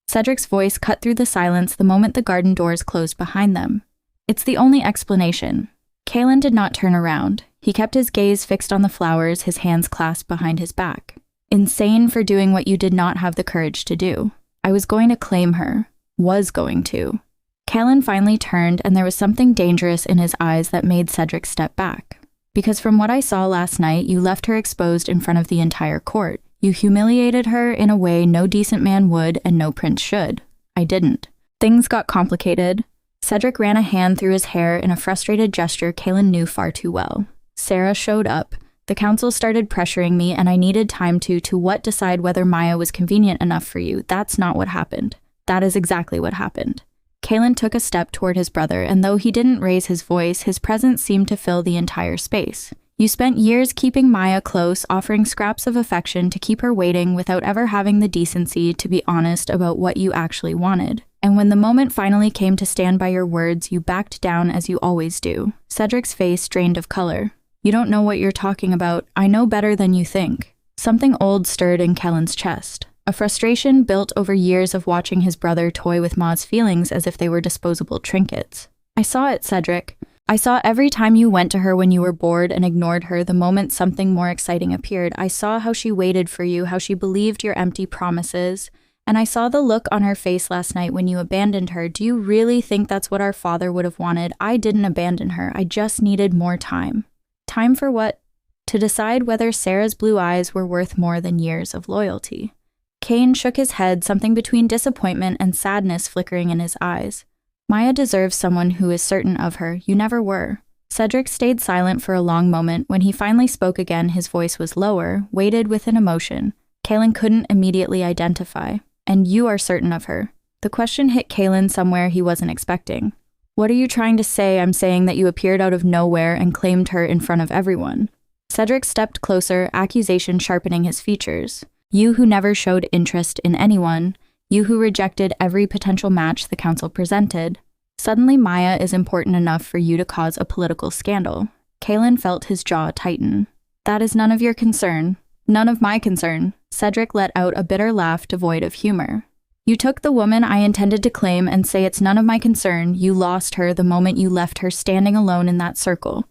Cedric's voice cut through the silence the moment the garden doors closed behind them. It's the only explanation. Kalin did not turn around. He kept his gaze fixed on the flowers, his hands clasped behind his back. "Insane for doing what you did not have the courage to do. I was going to claim her. Was going to." Kalin finally turned, and there was something dangerous in his eyes that made Cedric step back. "Because from what I saw last night, you left her exposed in front of the entire court. You humiliated her in a way no decent man would and no prince should. I didn't." Things got complicated. Cedric ran a hand through his hair in a frustrated gesture Kalin knew far too well. "Sarah showed up. The council started pressuring me, and I needed time to decide whether Maya was convenient enough for you. That's not what happened. That is exactly what happened." Kalin took a step toward his brother, and though he didn't raise his voice, his presence seemed to fill the entire space. "You spent years keeping Maya close, offering scraps of affection to keep her waiting without ever having the decency to be honest about what you actually wanted. And when the moment finally came to stand by your words, you backed down as you always do." Cedric's face drained of color. "You don't know what you're talking about. I know better than you think." Something old stirred in Kalin's chest. A frustration built over years of watching his brother toy with Ma's feelings as if they were disposable trinkets. "I saw it, Cedric. I saw every time you went to her when you were bored and ignored her the moment something more exciting appeared. I saw how she waited for you, how she believed your empty promises. And I saw the look on her face last night when you abandoned her. Do you really think that's what our father would have wanted? I didn't abandon her. I just needed more time." "Time for what?" "To decide whether Sarah's blue eyes were worth more than years of loyalty." Kane shook his head, something between disappointment and sadness flickering in his eyes. "Maya deserves someone who is certain of her. You never were." Cedric stayed silent for a long moment. When he finally spoke again, his voice was lower, weighted with an emotion Kalin couldn't immediately identify. "And you are certain of her." The question hit Kalin somewhere he wasn't expecting. "What are you trying to say?" "I'm saying that you appeared out of nowhere and claimed her in front of everyone." Cedric stepped closer, accusation sharpening his features. "You who never showed interest in anyone. You who rejected every potential match the council presented. Suddenly Maya is important enough for you to cause a political scandal." Kalin felt his jaw tighten. "That is none of your concern." "None of my concern." Cedric let out a bitter laugh devoid of humor. "You took the woman I intended to claim and say it's none of my concern. You lost her the moment you left her standing alone in that circle."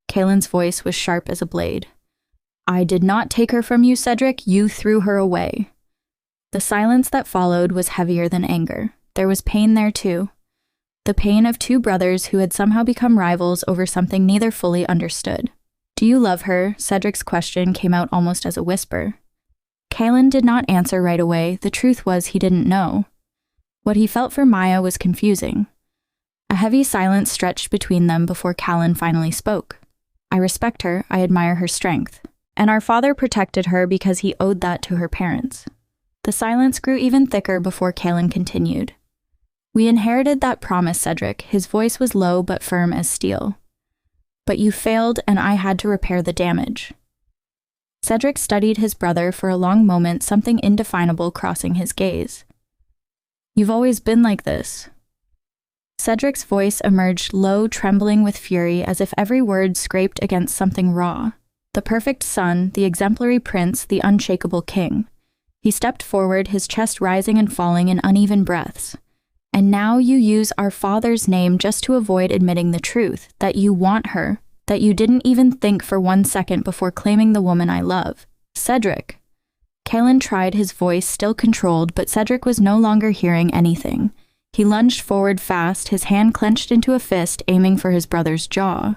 Kalin's voice was sharp as a blade. "I did not take her from you, Cedric. You threw her away." The silence that followed was heavier than anger. There was pain there too. The pain of two brothers who had somehow become rivals over something neither fully understood. "Do you love her?" Cedric's question came out almost as a whisper. Kalin did not answer right away. The truth was he didn't know. What he felt for Maya was confusing. A heavy silence stretched between them before Kalin finally spoke. "I respect her. I admire her strength. And our father protected her because he owed that to her parents." The silence grew even thicker before Kalin continued. "We inherited that promise, Cedric." His voice was low but firm as steel. "But you failed, and I had to repair the damage." Cedric studied his brother for a long moment, something indefinable crossing his gaze. "You've always been like this." Cedric's voice emerged low, trembling with fury, as if every word scraped against something raw. The perfect son, the exemplary prince, the unshakable king. He stepped forward, his chest rising and falling in uneven breaths. "And now you use our father's name just to avoid admitting the truth, that you want her, that you didn't even think for 1 second before claiming the woman I love. Cedric." Kalin tried, his voice still controlled, but Cedric was no longer hearing anything. He lunged forward fast, his hand clenched into a fist, aiming for his brother's jaw.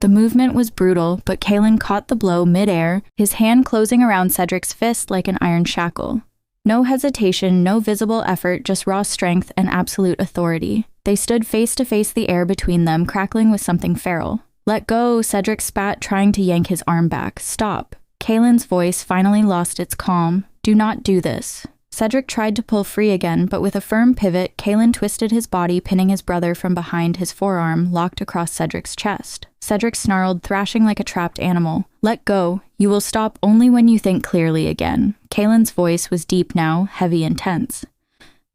The movement was brutal, but Kalin caught the blow mid-air, his hand closing around Cedric's fist like an iron shackle. No hesitation, no visible effort, just raw strength and absolute authority. They stood face to face, the air between them crackling with something feral. "Let go," Cedric spat, trying to yank his arm back. "Stop." Kalin's voice finally lost its calm. "Do not do this." Cedric tried to pull free again, but with a firm pivot, Kalin twisted his body, pinning his brother from behind, his forearm locked across Cedric's chest. Cedric snarled, thrashing like a trapped animal. "Let go. You will stop only when you think clearly again." Kalin's voice was deep now, heavy and tense.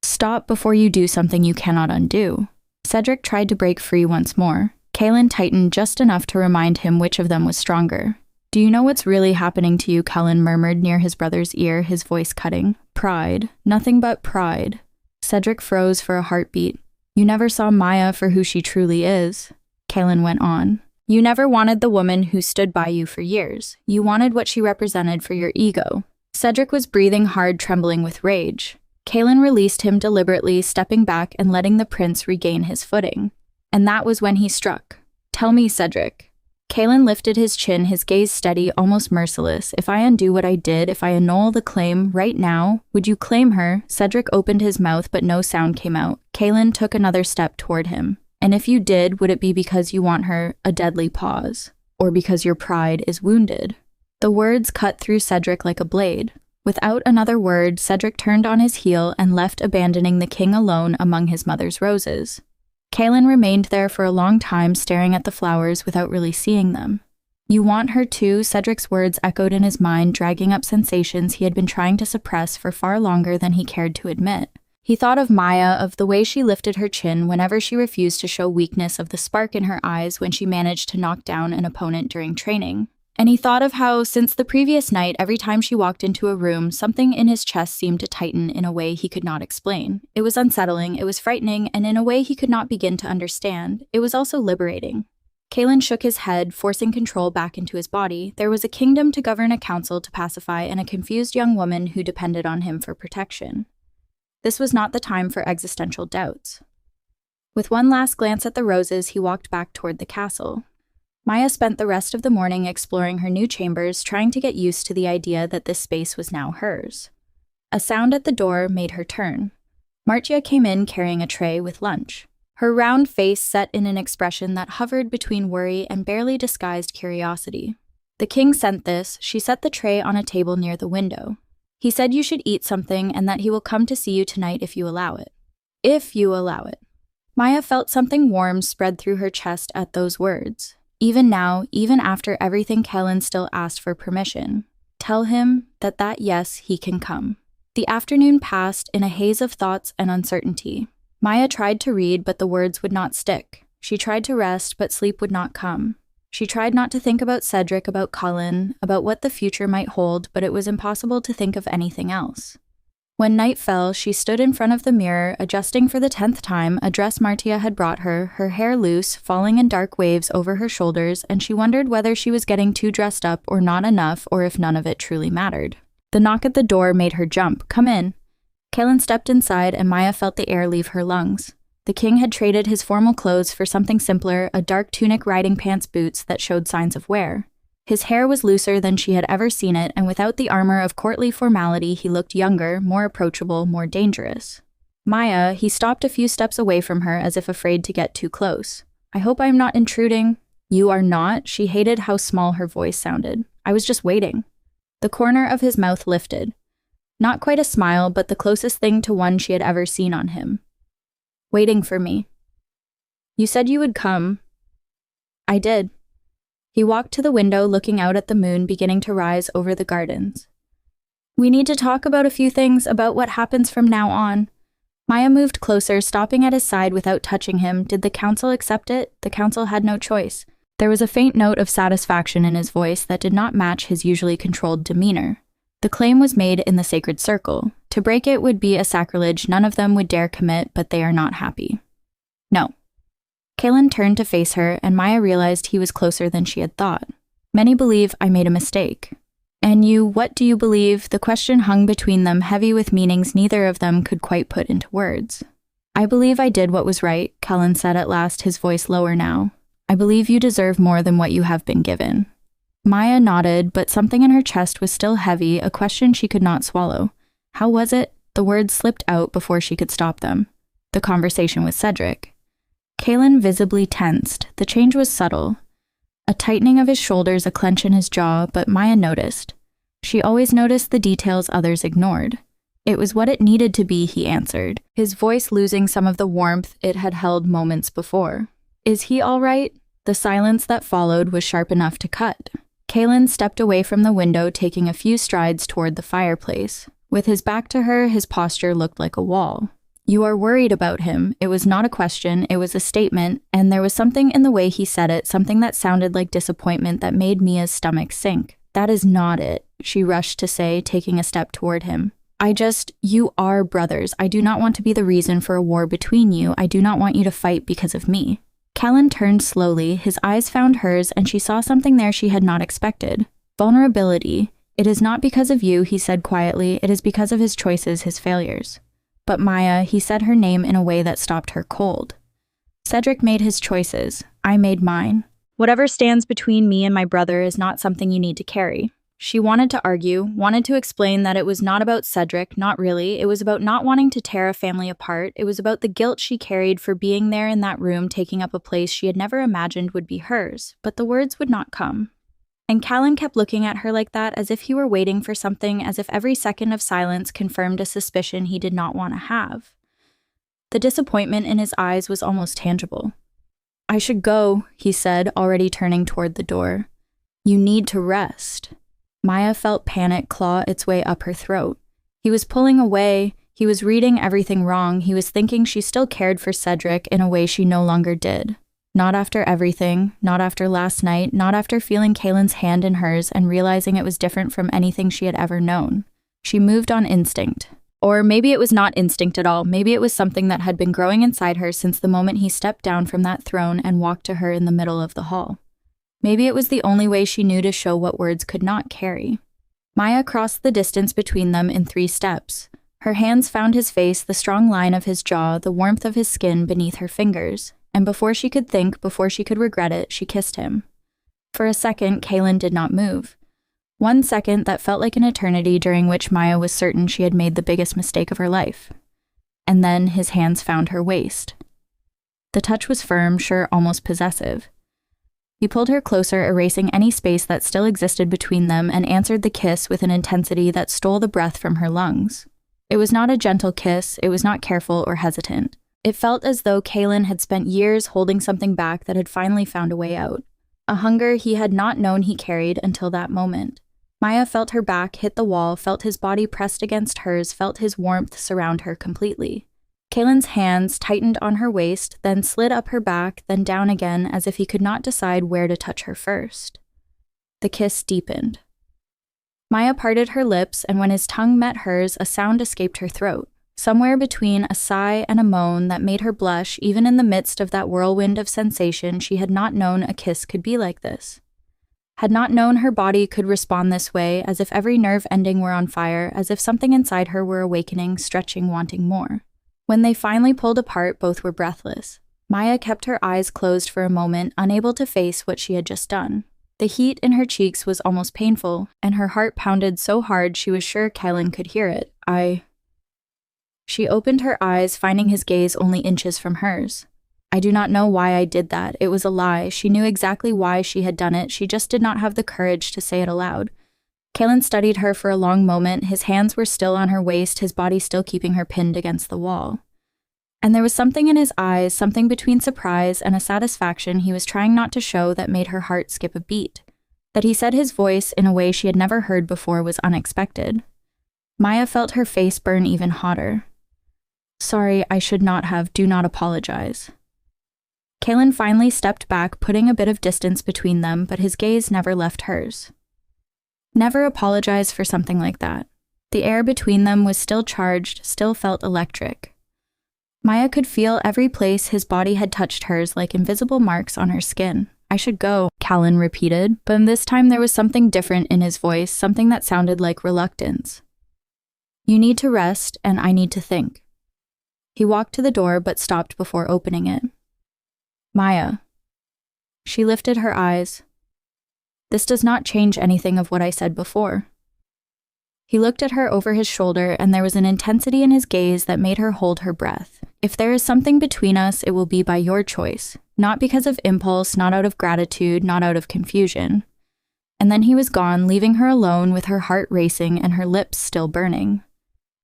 "Stop before you do something you cannot undo." Cedric tried to break free once more. Kalin tightened just enough to remind him which of them was stronger. "Do you know what's really happening to you?" Kalin murmured near his brother's ear, his voice cutting. "Pride. Nothing but pride." Cedric froze for a heartbeat. "You never saw Maya for who she truly is." Kalin went on. "You never wanted the woman who stood by you for years. You wanted what she represented for your ego." Cedric was breathing hard, trembling with rage. Kalin released him deliberately, stepping back and letting the prince regain his footing. And that was when he struck. "Tell me, Cedric." Kalin lifted his chin, his gaze steady, almost merciless. "If I undo what I did, if I annul the claim right now, would you claim her?" Cedric opened his mouth, but no sound came out. Kalin took another step toward him. "And if you did, would it be because you want her?" A deadly pause. "Or because your pride is wounded?" The words cut through Cedric like a blade. Without another word, Cedric turned on his heel and left, abandoning the king alone among his mother's roses. Kalin remained there for a long time, staring at the flowers without really seeing them. "You want her too?" Cedric's words echoed in his mind, dragging up sensations he had been trying to suppress for far longer than he cared to admit. He thought of Maya, of the way she lifted her chin whenever she refused to show weakness, of the spark in her eyes when she managed to knock down an opponent during training. And he thought of how, since the previous night, every time she walked into a room, something in his chest seemed to tighten in a way he could not explain. It was unsettling, it was frightening, and in a way he could not begin to understand. It was also liberating. Kalin shook his head, forcing control back into his body. There was a kingdom to govern, a council to pacify, and a confused young woman who depended on him for protection. This was not the time for existential doubts. With one last glance at the roses, he walked back toward the castle. Maya spent the rest of the morning exploring her new chambers, trying to get used to the idea that this space was now hers. A sound at the door made her turn. Martia came in carrying a tray with lunch. Her round face set in an expression that hovered between worry and barely disguised curiosity. "The king sent this." She set the tray on a table near the window. "He said you should eat something and that he will come to see you tonight if you allow it." "If you allow it." Maya felt something warm spread through her chest at those words. Even now, even after everything, Kalin still asked for permission. Tell him that yes, he can come. The afternoon passed in a haze of thoughts and uncertainty. Maya tried to read, but the words would not stick. She tried to rest, but sleep would not come. She tried not to think about Cedric, about Kalin, about what the future might hold, but it was impossible to think of anything else. When night fell, she stood in front of the mirror, adjusting for the 10th time a dress Martia had brought her hair loose, falling in dark waves over her shoulders, and she wondered whether she was getting too dressed up or not enough, or if none of it truly mattered. The knock at the door made her jump. "Come in." Kalin stepped inside, and Maya felt the air leave her lungs. The king had traded his formal clothes for something simpler, a dark tunic, riding pants, boots that showed signs of wear. His hair was looser than she had ever seen it, and without the armor of courtly formality, he looked younger, more approachable, more dangerous. "Maya," he stopped a few steps away from her as if afraid to get too close. "I hope I'm not intruding." "You are not?" She hated how small her voice sounded. "I was just waiting." The corner of his mouth lifted. Not quite a smile, but the closest thing to one she had ever seen on him. "Waiting for me." "You said you would come." "I did." He walked to the window, looking out at the moon beginning to rise over the gardens. "We need to talk about a few things, about what happens from now on." Maya moved closer, stopping at his side without touching him. Did the council accept it? The council had no choice. There was a faint note of satisfaction in his voice that did not match his usually controlled demeanor. The claim was made in the sacred circle. To break it would be a sacrilege none of them would dare commit, but they are not happy. "No." Kalin turned to face her, and Maya realized he was closer than she had thought. "Many believe I made a mistake." "And you, what do you believe?" The question hung between them, heavy with meanings neither of them could quite put into words. "I believe I did what was right," Kalin said at last, his voice lower now. "I believe you deserve more than what you have been given." Maya nodded, but something in her chest was still heavy, a question she could not swallow. How was it? The words slipped out before she could stop them. The conversation with Cedric. Kalin visibly tensed. The change was subtle. A tightening of his shoulders, a clench in his jaw, but Maya noticed. She always noticed the details others ignored. It was what it needed to be, he answered, his voice losing some of the warmth it had held moments before. Is he all right? The silence that followed was sharp enough to cut. Kalin stepped away from the window, taking a few strides toward the fireplace. With his back to her, his posture looked like a wall. You are worried about him. It was not a question, it was a statement, and there was something in the way he said it, something that sounded like disappointment that made Mia's stomach sink. That is not it, she rushed to say, taking a step toward him. You are brothers. I do not want to be the reason for a war between you. I do not want you to fight because of me. Kalin turned slowly, his eyes found hers, and she saw something there she had not expected. Vulnerability. It is not because of you, he said quietly. It is because of his choices, his failures. But Maya, he said her name in a way that stopped her cold. Cedric made his choices. I made mine. Whatever stands between me and my brother is not something you need to carry. She wanted to argue, wanted to explain that it was not about Cedric, not really. It was about not wanting to tear a family apart. It was about the guilt she carried for being there in that room, taking up a place she had never imagined would be hers. But the words would not come. And Kalin kept looking at her like that, as if he were waiting for something, as if every second of silence confirmed a suspicion he did not want to have. The disappointment in his eyes was almost tangible. I should go, he said, already turning toward the door. You need to rest. Maya felt panic claw its way up her throat. He was pulling away. He was reading everything wrong. He was thinking she still cared for Cedric in a way she no longer did. Not after everything, not after last night, not after feeling Kalin's hand in hers and realizing it was different from anything she had ever known. She moved on instinct. Or maybe it was not instinct at all. Maybe it was something that had been growing inside her since the moment he stepped down from that throne and walked to her in the middle of the hall. Maybe it was the only way she knew to show what words could not carry. Maya crossed the distance between them in 3 steps. Her hands found his face, the strong line of his jaw, the warmth of his skin beneath her fingers. And before she could think, before she could regret it, she kissed him. For a second, Kalin did not move. 1 second that felt like an eternity, during which Maya was certain she had made the biggest mistake of her life. And then his hands found her waist. The touch was firm, sure, almost possessive. He pulled her closer, erasing any space that still existed between them, and answered the kiss with an intensity that stole the breath from her lungs. It was not a gentle kiss, it was not careful or hesitant. It felt as though Kalin had spent years holding something back that had finally found a way out. A hunger he had not known he carried until that moment. Maya felt her back hit the wall, felt his body pressed against hers, felt his warmth surround her completely. Kalin's hands tightened on her waist, then slid up her back, then down again, as if he could not decide where to touch her first. The kiss deepened. Maya parted her lips, and when his tongue met hers, a sound escaped her throat, somewhere between a sigh and a moan that made her blush. Even in the midst of that whirlwind of sensation, she had not known a kiss could be like this. Had not known her body could respond this way, as if every nerve ending were on fire, as if something inside her were awakening, stretching, wanting more. When they finally pulled apart, both were breathless. Maya kept her eyes closed for a moment, unable to face what she had just done. The heat in her cheeks was almost painful, and her heart pounded so hard she was sure Kalin could hear it. She opened her eyes, finding his gaze only inches from hers. I do not know why I did that. It was a lie. She knew exactly why she had done it. She just did not have the courage to say it aloud. Kalin studied her for a long moment. His hands were still on her waist, his body still keeping her pinned against the wall. And there was something in his eyes, something between surprise and a satisfaction he was trying not to show, that made her heart skip a beat. That he said his voice in a way she had never heard before was unexpected. Maya felt her face burn even hotter. Sorry, I should not have. Do not apologize. Kalin finally stepped back, putting a bit of distance between them, but his gaze never left hers. Never apologize for something like that. The air between them was still charged, still felt electric. Maya could feel every place his body had touched hers, like invisible marks on her skin. I should go, Kalin repeated, but this time there was something different in his voice, something that sounded like reluctance. You need to rest, and I need to think. He walked to the door, but stopped before opening it. Maya. She lifted her eyes. This does not change anything of what I said before. He looked at her over his shoulder, and there was an intensity in his gaze that made her hold her breath. If there is something between us, it will be by your choice. Not because of impulse, not out of gratitude, not out of confusion. And then he was gone, leaving her alone with her heart racing and her lips still burning.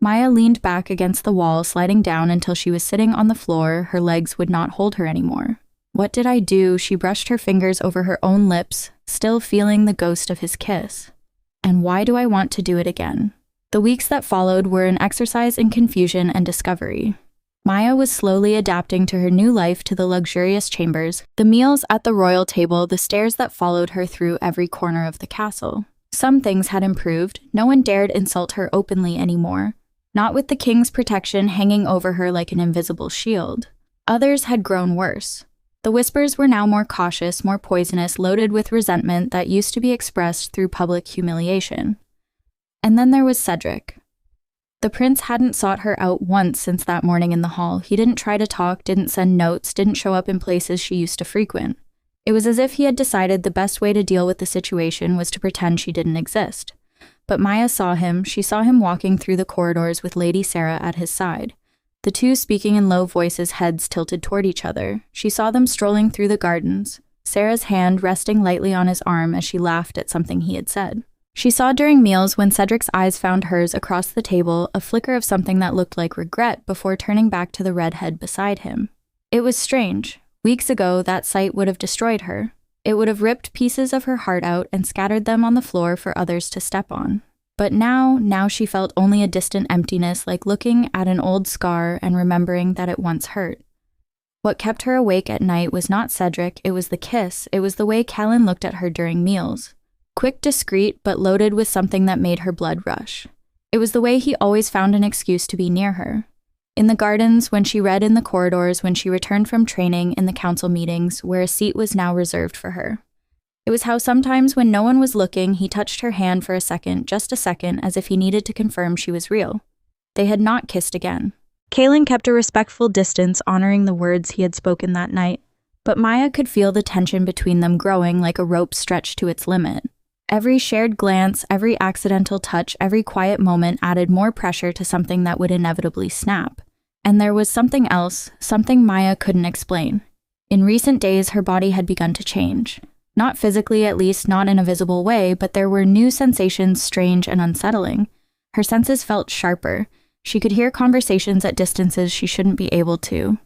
Maya leaned back against the wall, sliding down until she was sitting on the floor. Her legs would not hold her anymore. What did I do? She brushed her fingers over her own lips, still feeling the ghost of his kiss. And why do I want to do it again? The weeks that followed were an exercise in confusion and discovery. Maya was slowly adapting to her new life, to the luxurious chambers, the meals at the royal table, the stairs that followed her through every corner of the castle. Some things had improved. No one dared insult her openly anymore, not with the king's protection hanging over her like an invisible shield. Others had grown worse. The whispers were now more cautious, more poisonous, loaded with resentment that used to be expressed through public humiliation. And then there was Cedric. The prince hadn't sought her out once since that morning in the hall. He didn't try to talk, didn't send notes, didn't show up in places she used to frequent. It was as if he had decided the best way to deal with the situation was to pretend she didn't exist. But Maya saw him. She saw him walking through the corridors with Lady Sarah at his side. The two speaking in low voices, heads tilted toward each other. She saw them strolling through the gardens, Sarah's hand resting lightly on his arm as she laughed at something he had said. She saw during meals, when Cedric's eyes found hers across the table, a flicker of something that looked like regret before turning back to the redhead beside him. It was strange. Weeks ago, that sight would have destroyed her. It would have ripped pieces of her heart out and scattered them on the floor for others to step on. But now she felt only a distant emptiness, like looking at an old scar and remembering that it once hurt. What kept her awake at night was not Cedric, it was the kiss, it was the way Kalin looked at her during meals. Quick, discreet, but loaded with something that made her blood rush. It was the way he always found an excuse to be near her. In the gardens, when she read in the corridors, when she returned from training, in the council meetings, where a seat was now reserved for her. It was how sometimes when no one was looking, he touched her hand for a second, just a second, as if he needed to confirm she was real. They had not kissed again. Kalin kept a respectful distance, honoring the words he had spoken that night, but Maya could feel the tension between them growing like a rope stretched to its limit. Every shared glance, every accidental touch, every quiet moment added more pressure to something that would inevitably snap. And there was something else, something Maya couldn't explain. In recent days, her body had begun to change. Not physically, at least not in a visible way, but there were new sensations, strange and unsettling. Her senses felt sharper. She could hear conversations at distances she shouldn't be able to.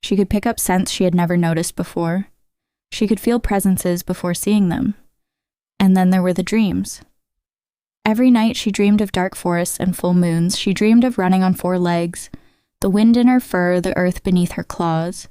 She could pick up scents she had never noticed before. She could feel presences before seeing them. And then there were the dreams. Every night she dreamed of dark forests and full moons. She dreamed of running on 4 legs, the wind in her fur, the earth beneath her claws.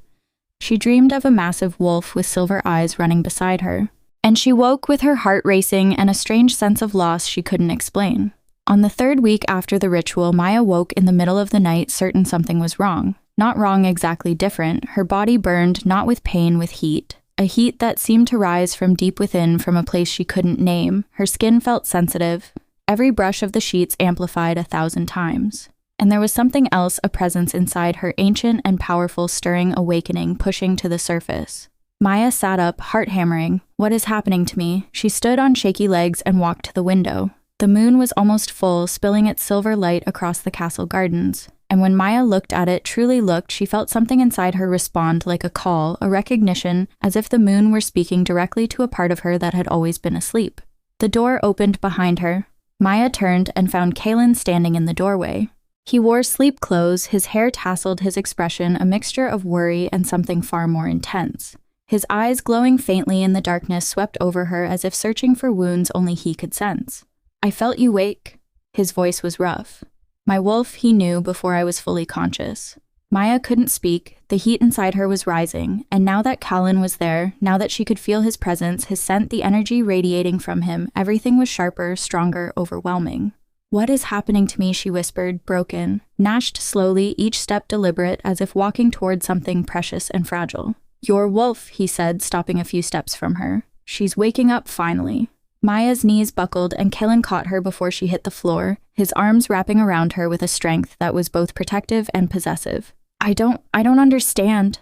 She dreamed of a massive wolf with silver eyes running beside her. And she woke with her heart racing and a strange sense of loss she couldn't explain. On the 3rd week after the ritual, Maya woke in the middle of the night, certain something was wrong. Not wrong, exactly different. Her body burned, not with pain, with heat. A heat that seemed to rise from deep within, from a place she couldn't name. Her skin felt sensitive. Every brush of the sheets amplified 1,000 times. And there was something else, a presence inside her, ancient and powerful, stirring, awakening, pushing to the surface. Maya sat up, heart hammering. What is happening to me? She stood on shaky legs and walked to the window. The moon was almost full, spilling its silver light across the castle gardens. And when Maya looked at it, truly looked, she felt something inside her respond like a call, a recognition, as if the moon were speaking directly to a part of her that had always been asleep. The door opened behind her. Maya turned and found Kalin standing in the doorway. He wore sleep clothes, his hair tasseled, his expression a mixture of worry and something far more intense. His eyes, glowing faintly in the darkness, swept over her as if searching for wounds only he could sense. I felt you wake. His voice was rough. My wolf, he knew before I was fully conscious. Maya couldn't speak. The heat inside her was rising, and now that Kalin was there, now that she could feel his presence, his scent, the energy radiating from him, everything was sharper, stronger, overwhelming. What is happening to me, she whispered, broken, gnashed slowly, each step deliberate, as if walking toward something precious and fragile. Your wolf, he said, stopping a few steps from her. She's waking up finally. Maya's knees buckled and Kalin caught her before she hit the floor, his arms wrapping around her with a strength that was both protective and possessive. I don't understand.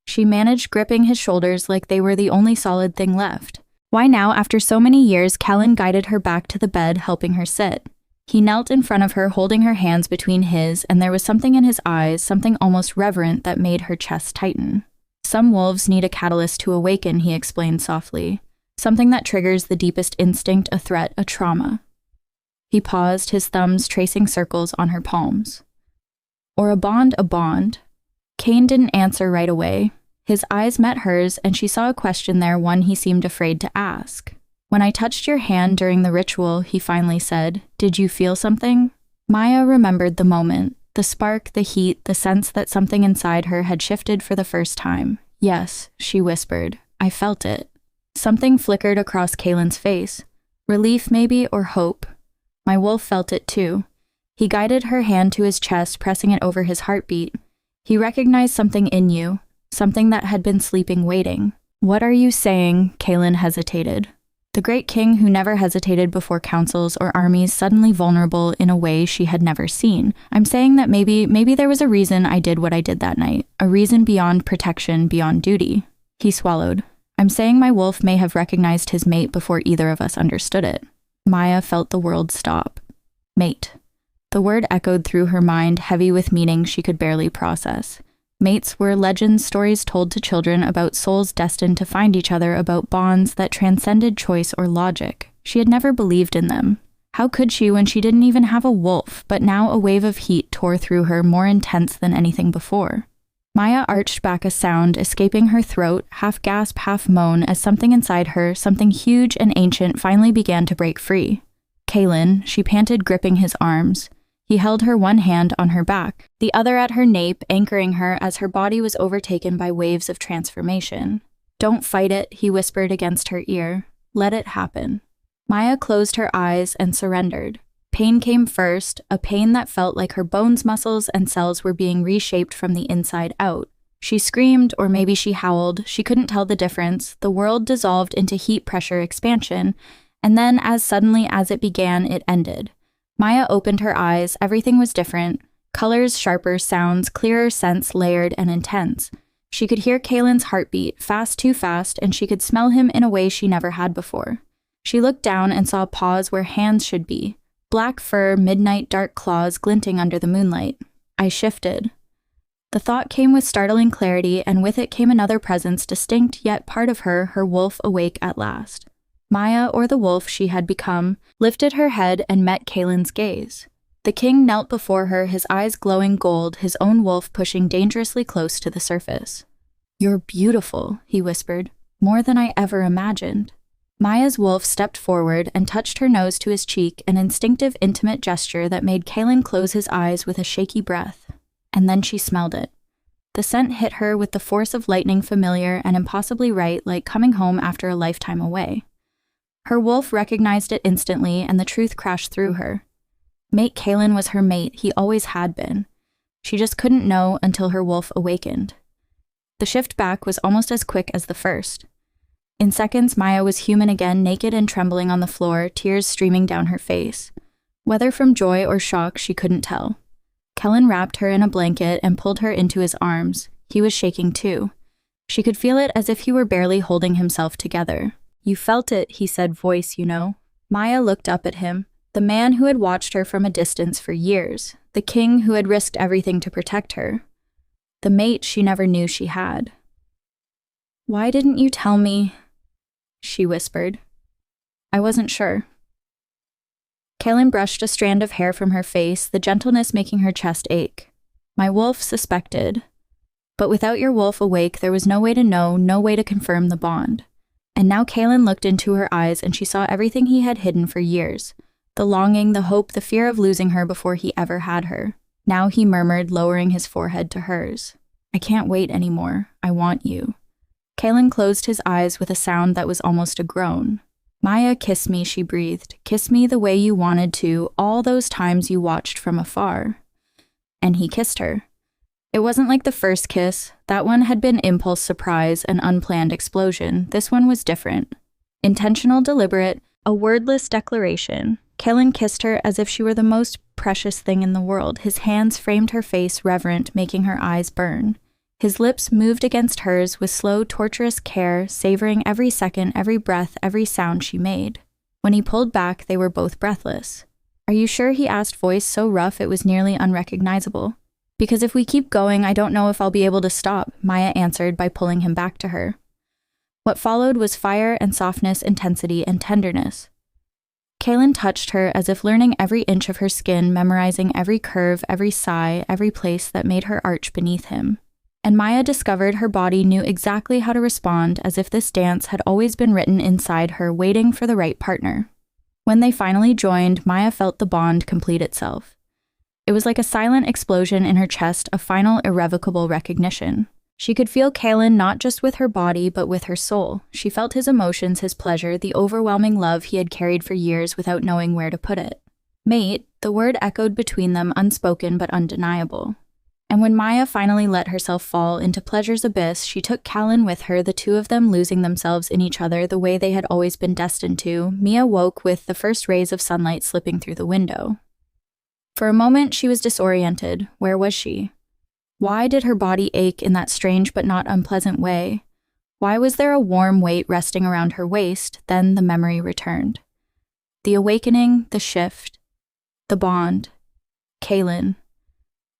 She managed gripping his shoulders like they were the only solid thing left. Why now, after so many years, Kalin guided her back to the bed, helping her sit. He knelt in front of her, holding her hands between his, and there was something in his eyes, something almost reverent that made her chest tighten. Some wolves need a catalyst to awaken, he explained softly. Something that triggers the deepest instinct, a threat, a trauma. He paused, his thumbs tracing circles on her palms. Or a bond, a bond. Cain didn't answer right away. His eyes met hers, and she saw a question there, one he seemed afraid to ask. When I touched your hand during the ritual, he finally said, did you feel something? Maya remembered the moment, the spark, the heat, the sense that something inside her had shifted for the first time. Yes, she whispered. I felt it. Something flickered across Kalin's face. Relief maybe, or hope. My wolf felt it too. He guided her hand to his chest, pressing it over his heartbeat. He recognized something in you, something that had been sleeping, waiting. What are you saying? Kalin hesitated. The great king who never hesitated before councils or armies, suddenly vulnerable in a way she had never seen. I'm saying that maybe there was a reason I did what I did that night. A reason beyond protection, beyond duty. He swallowed. I'm saying my wolf may have recognized his mate before either of us understood it. Maya felt the world stop. Mate. The word echoed through her mind, heavy with meaning she could barely process. Mates were legends, stories told to children about souls destined to find each other, about bonds that transcended choice or logic. She had never believed in them. How could she when she didn't even have a wolf, but now a wave of heat tore through her, more intense than anything before. Maya arched back a sound, escaping her throat, half gasp, half moan, as something inside her, something huge and ancient, finally began to break free. Kalin, she panted, gripping his arms. He held her one hand on her back, the other at her nape, anchoring her as her body was overtaken by waves of transformation. Don't fight it, he whispered against her ear. Let it happen. Maya closed her eyes and surrendered. Pain came first, a pain that felt like her bones, muscles, and cells were being reshaped from the inside out. She screamed, or maybe she howled. She couldn't tell the difference. The world dissolved into heat pressure expansion, and then as suddenly as it began, it ended. Maya opened her eyes. Everything was different. Colors, sharper, sounds, clearer scents, layered and intense. She could hear Kalin's heartbeat, fast, too fast, and she could smell him in a way she never had before. She looked down and saw paws where hands should be. Black fur, midnight dark claws glinting under the moonlight. I shifted. The thought came with startling clarity, and with it came another presence, distinct yet part of her wolf awake at last. Maya, or the wolf she had become, lifted her head and met Kalin's gaze. The king knelt before her, his eyes glowing gold, his own wolf pushing dangerously close to the surface. You're beautiful, he whispered, more than I ever imagined. Maya's wolf stepped forward and touched her nose to his cheek, an instinctive, intimate gesture that made Kalin close his eyes with a shaky breath. And then she smelled it. The scent hit her with the force of lightning, familiar and impossibly right, like coming home after a lifetime away. Her wolf recognized it instantly, and the truth crashed through her. Mate Kalin was her mate, he always had been. She just couldn't know until her wolf awakened. The shift back was almost as quick as the first. In seconds, Maya was human again, naked and trembling on the floor, tears streaming down her face. Whether from joy or shock, she couldn't tell. Kalin wrapped her in a blanket and pulled her into his arms. He was shaking too. She could feel it as if he were barely holding himself together. You felt it, he said, voice, you know. Maya looked up at him, the man who had watched her from a distance for years, the king who had risked everything to protect her, the mate she never knew she had. Why didn't you tell me? She whispered. I wasn't sure. Kalin brushed a strand of hair from her face, the gentleness making her chest ache. My wolf suspected. But without your wolf awake, there was no way to know, no way to confirm the bond. And now Kalin looked into her eyes and she saw everything he had hidden for years. The longing, the hope, the fear of losing her before he ever had her. Now he murmured, lowering his forehead to hers. I can't wait anymore. I want you. Kalin closed his eyes with a sound that was almost a groan. Maya, kiss me, she breathed. Kiss me the way you wanted to, all those times you watched from afar. And he kissed her. It wasn't like the first kiss. That one had been impulse, surprise, an unplanned explosion. This one was different. Intentional, deliberate, a wordless declaration. Kalin kissed her as if she were the most precious thing in the world. His hands framed her face, reverent, making her eyes burn. His lips moved against hers with slow, torturous care, savoring every second, every breath, every sound she made. When he pulled back, they were both breathless. Are you sure? He asked, voice so rough it was nearly unrecognizable. Because if we keep going, I don't know if I'll be able to stop, Maya answered by pulling him back to her. What followed was fire and softness, intensity and tenderness. Kalin touched her as if learning every inch of her skin, memorizing every curve, every sigh, every place that made her arch beneath him. And Maya discovered her body knew exactly how to respond, as if this dance had always been written inside her, waiting for the right partner. When they finally joined, Maya felt the bond complete itself. It was like a silent explosion in her chest, a final irrevocable recognition. She could feel Kalin not just with her body, but with her soul. She felt his emotions, his pleasure, the overwhelming love he had carried for years without knowing where to put it. Mate, the word echoed between them, unspoken but undeniable. And when Maya finally let herself fall into pleasure's abyss, she took Kalin with her, the two of them losing themselves in each other the way they had always been destined to. Mia woke with the first rays of sunlight slipping through the window. For a moment, she was disoriented. Where was she? Why did her body ache in that strange but not unpleasant way? Why was there a warm weight resting around her waist? Then the memory returned. The awakening, the shift, the bond. Kalin.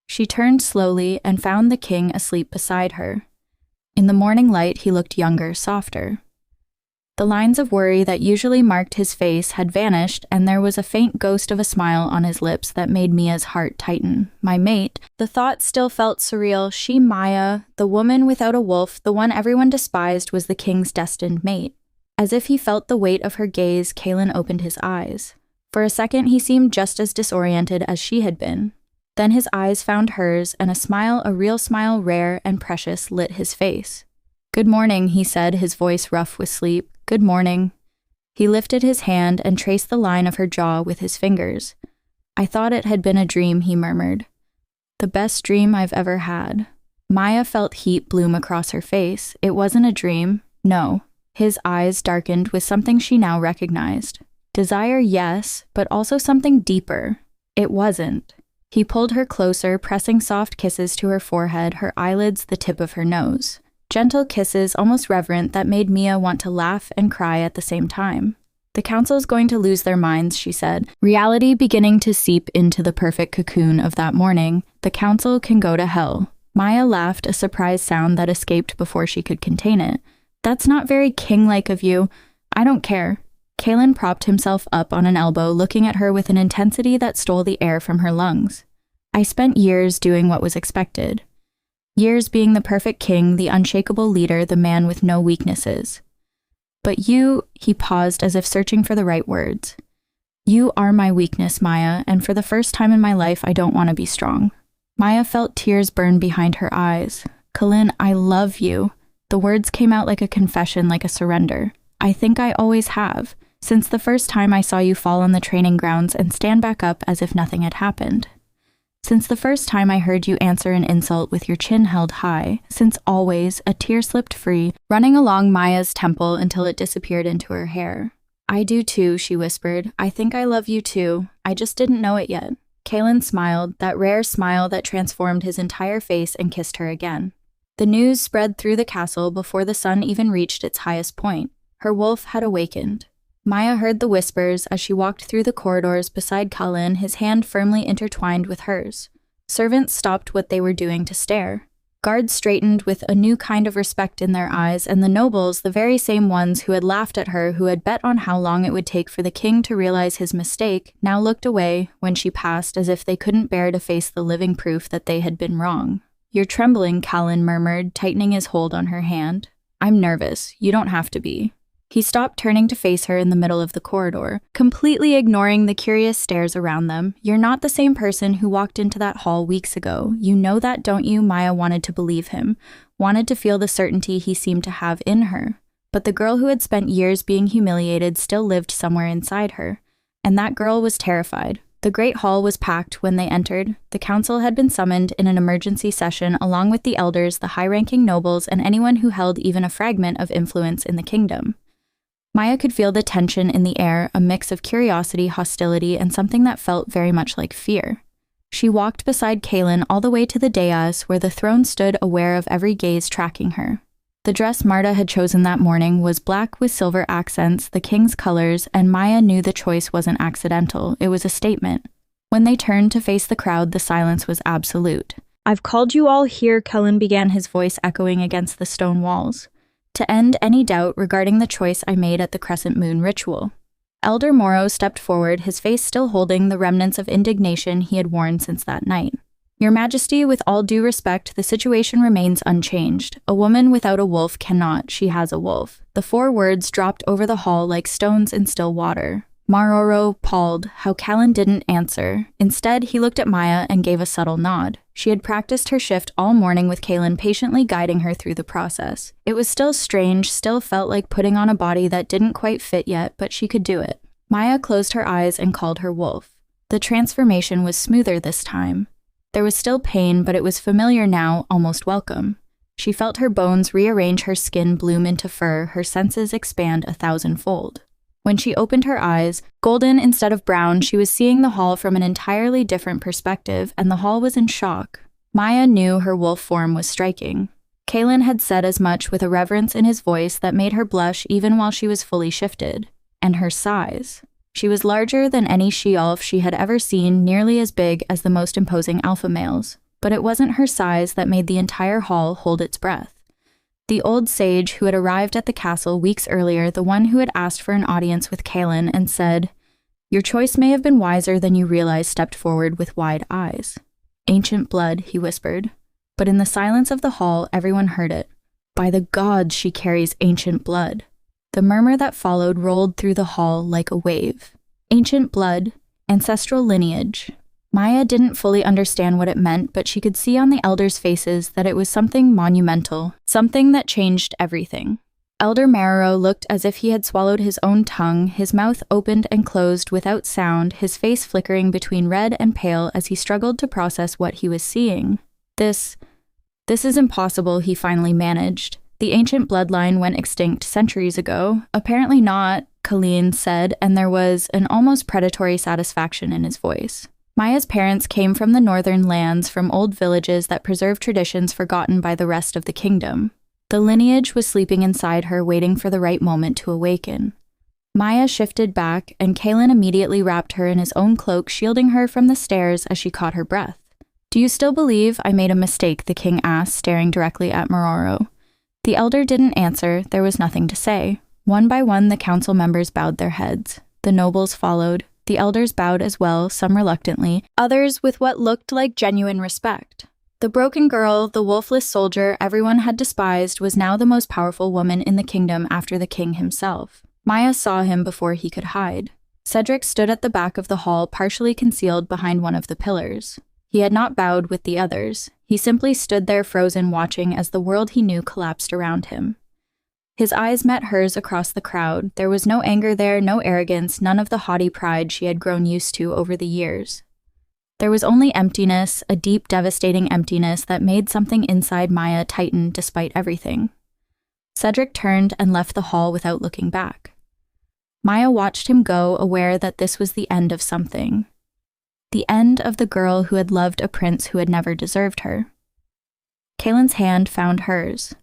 She turned slowly and found the king asleep beside her. In the morning light, he looked younger, softer. The lines of worry that usually marked his face had vanished, and there was a faint ghost of a smile on his lips that made Mia's heart tighten. My mate. The thought still felt surreal. She, Maya, the woman without a wolf, the one everyone despised, was the king's destined mate. As if he felt the weight of her gaze, Kalin opened his eyes. For a second, he seemed just as disoriented as she had been. Then his eyes found hers, and a smile, a real smile, rare and precious, lit his face. Good morning, he said, his voice rough with sleep. Good morning. He lifted his hand and traced the line of her jaw with his fingers. I thought it had been a dream, he murmured. The best dream I've ever had. Maya felt heat bloom across her face. It wasn't a dream. No. His eyes darkened with something she now recognized. Desire, yes, but also something deeper. It wasn't. He pulled her closer, pressing soft kisses to her forehead, her eyelids the tip of her nose. Gentle kisses, almost reverent, that made Mia want to laugh and cry at the same time. The council's going to lose their minds, she said, reality beginning to seep into the perfect cocoon of that morning. The council can go to hell. Maya laughed, a surprise sound that escaped before she could contain it. That's not very king-like of you. I don't care. Kalin propped himself up on an elbow, looking at her with an intensity that stole the air from her lungs. I spent years doing what was expected. Years being the perfect king, the unshakable leader, the man with no weaknesses. But you, he paused as if searching for the right words. You are my weakness, Maya, and for the first time in my life, I don't want to be strong. Maya felt tears burn behind her eyes. Kalin, I love you. The words came out like a confession, like a surrender. I think I always have, since the first time I saw you fall on the training grounds and stand back up as if nothing had happened. Since the first time I heard you answer an insult with your chin held high, since always, a tear slipped free, running along Maya's temple until it disappeared into her hair. I do too, she whispered. I think I love you too. I just didn't know it yet. Kalin smiled, that rare smile that transformed his entire face, and kissed her again. The news spread through the castle before the sun even reached its highest point. Her wolf had awakened. Maya heard the whispers as she walked through the corridors beside Kalin, his hand firmly intertwined with hers. Servants stopped what they were doing to stare. Guards straightened with a new kind of respect in their eyes, and the nobles, the very same ones who had laughed at her, who had bet on how long it would take for the king to realize his mistake, now looked away when she passed as if they couldn't bear to face the living proof that they had been wrong. You're trembling, Kalin murmured, tightening his hold on her hand. I'm nervous. You don't have to be. He stopped, turning to face her in the middle of the corridor, completely ignoring the curious stares around them. You're not the same person who walked into that hall weeks ago. You know that, don't you? Maya wanted to believe him, wanted to feel the certainty he seemed to have in her. But the girl who had spent years being humiliated still lived somewhere inside her. And that girl was terrified. The great hall was packed when they entered. The council had been summoned in an emergency session along with the elders, the high-ranking nobles, and anyone who held even a fragment of influence in the kingdom. Maya could feel the tension in the air, a mix of curiosity, hostility, and something that felt very much like fear. She walked beside Kalin all the way to the dais where the throne stood, aware of every gaze tracking her. The dress Marta had chosen that morning was black with silver accents, the king's colors, and Maya knew the choice wasn't accidental. It was a statement. When they turned to face the crowd, the silence was absolute. "I've called you all here," Kalin began, his voice echoing against the stone walls, "to end any doubt regarding the choice I made at the Crescent Moon Ritual." Elder Morrow stepped forward, his face still holding the remnants of indignation he had worn since that night. "Your Majesty, with all due respect, the situation remains unchanged. A woman without a wolf cannot, she has a wolf." The 4 words dropped over the hall like stones in still water. Morrow palled how Kalin didn't answer. Instead, he looked at Maya and gave a subtle nod. She had practiced her shift all morning with Kalin patiently guiding her through the process. It was still strange, still felt like putting on a body that didn't quite fit yet, but she could do it. Maya closed her eyes and called her wolf. The transformation was smoother this time. There was still pain, but it was familiar now, almost welcome. She felt her bones rearrange, her skin bloom into fur, her senses expand 1,000-fold. When she opened her eyes, golden instead of brown, she was seeing the hall from an entirely different perspective, and the hall was in shock. Maya knew her wolf form was striking. Kalin had said as much with a reverence in his voice that made her blush even while she was fully shifted. And her size. She was larger than any she-elf she had ever seen, nearly as big as the most imposing alpha males. But it wasn't her size that made the entire hall hold its breath. The old sage who had arrived at the castle weeks earlier, the one who had asked for an audience with Kalin and said, "Your choice may have been wiser than you realize," stepped forward with wide eyes. "Ancient blood," he whispered. But in the silence of the hall, everyone heard it. "By the gods, she carries ancient blood." The murmur that followed rolled through the hall like a wave. Ancient blood, ancestral lineage. Maya didn't fully understand what it meant, but she could see on the elders' faces that it was something monumental, something that changed everything. Elder Marrow looked as if he had swallowed his own tongue, his mouth opened and closed without sound, his face flickering between red and pale as he struggled to process what he was seeing. This is impossible, he finally managed. The ancient bloodline went extinct centuries ago. Apparently not, Kalin said, and there was an almost predatory satisfaction in his voice. Maya's parents came from the northern lands, from old villages that preserved traditions forgotten by the rest of the kingdom. The lineage was sleeping inside her, waiting for the right moment to awaken. Maya shifted back, and Kalin immediately wrapped her in his own cloak, shielding her from the stares as she caught her breath. "Do you still believe I made a mistake?" the king asked, staring directly at Mororo. The elder didn't answer. There was nothing to say. One by one, the council members bowed their heads. The nobles followed. The elders bowed as well, some reluctantly, others with what looked like genuine respect. The broken girl, the wolfless soldier everyone had despised, was now the most powerful woman in the kingdom after the king himself. Maya saw him before he could hide. Cedric stood at the back of the hall, partially concealed behind one of the pillars. He had not bowed with the others. He simply stood there frozen, watching as the world he knew collapsed around him. His eyes met hers across the crowd. There was no anger there, no arrogance, none of the haughty pride she had grown used to over the years. There was only emptiness, a deep, devastating emptiness that made something inside Maya tighten despite everything. Cedric turned and left the hall without looking back. Maya watched him go, aware that this was the end of something. The end of the girl who had loved a prince who had never deserved her. Kalin's hand found hers.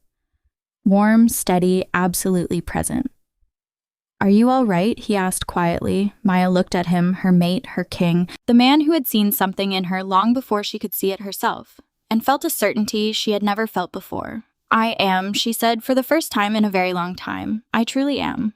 Warm, steady, absolutely present. "Are you all right?" he asked quietly. Maya looked at him, her mate, her king, the man who had seen something in her long before she could see it herself, and felt a certainty she had never felt before. "I am," she said, "for the first time in a very long time. I truly am."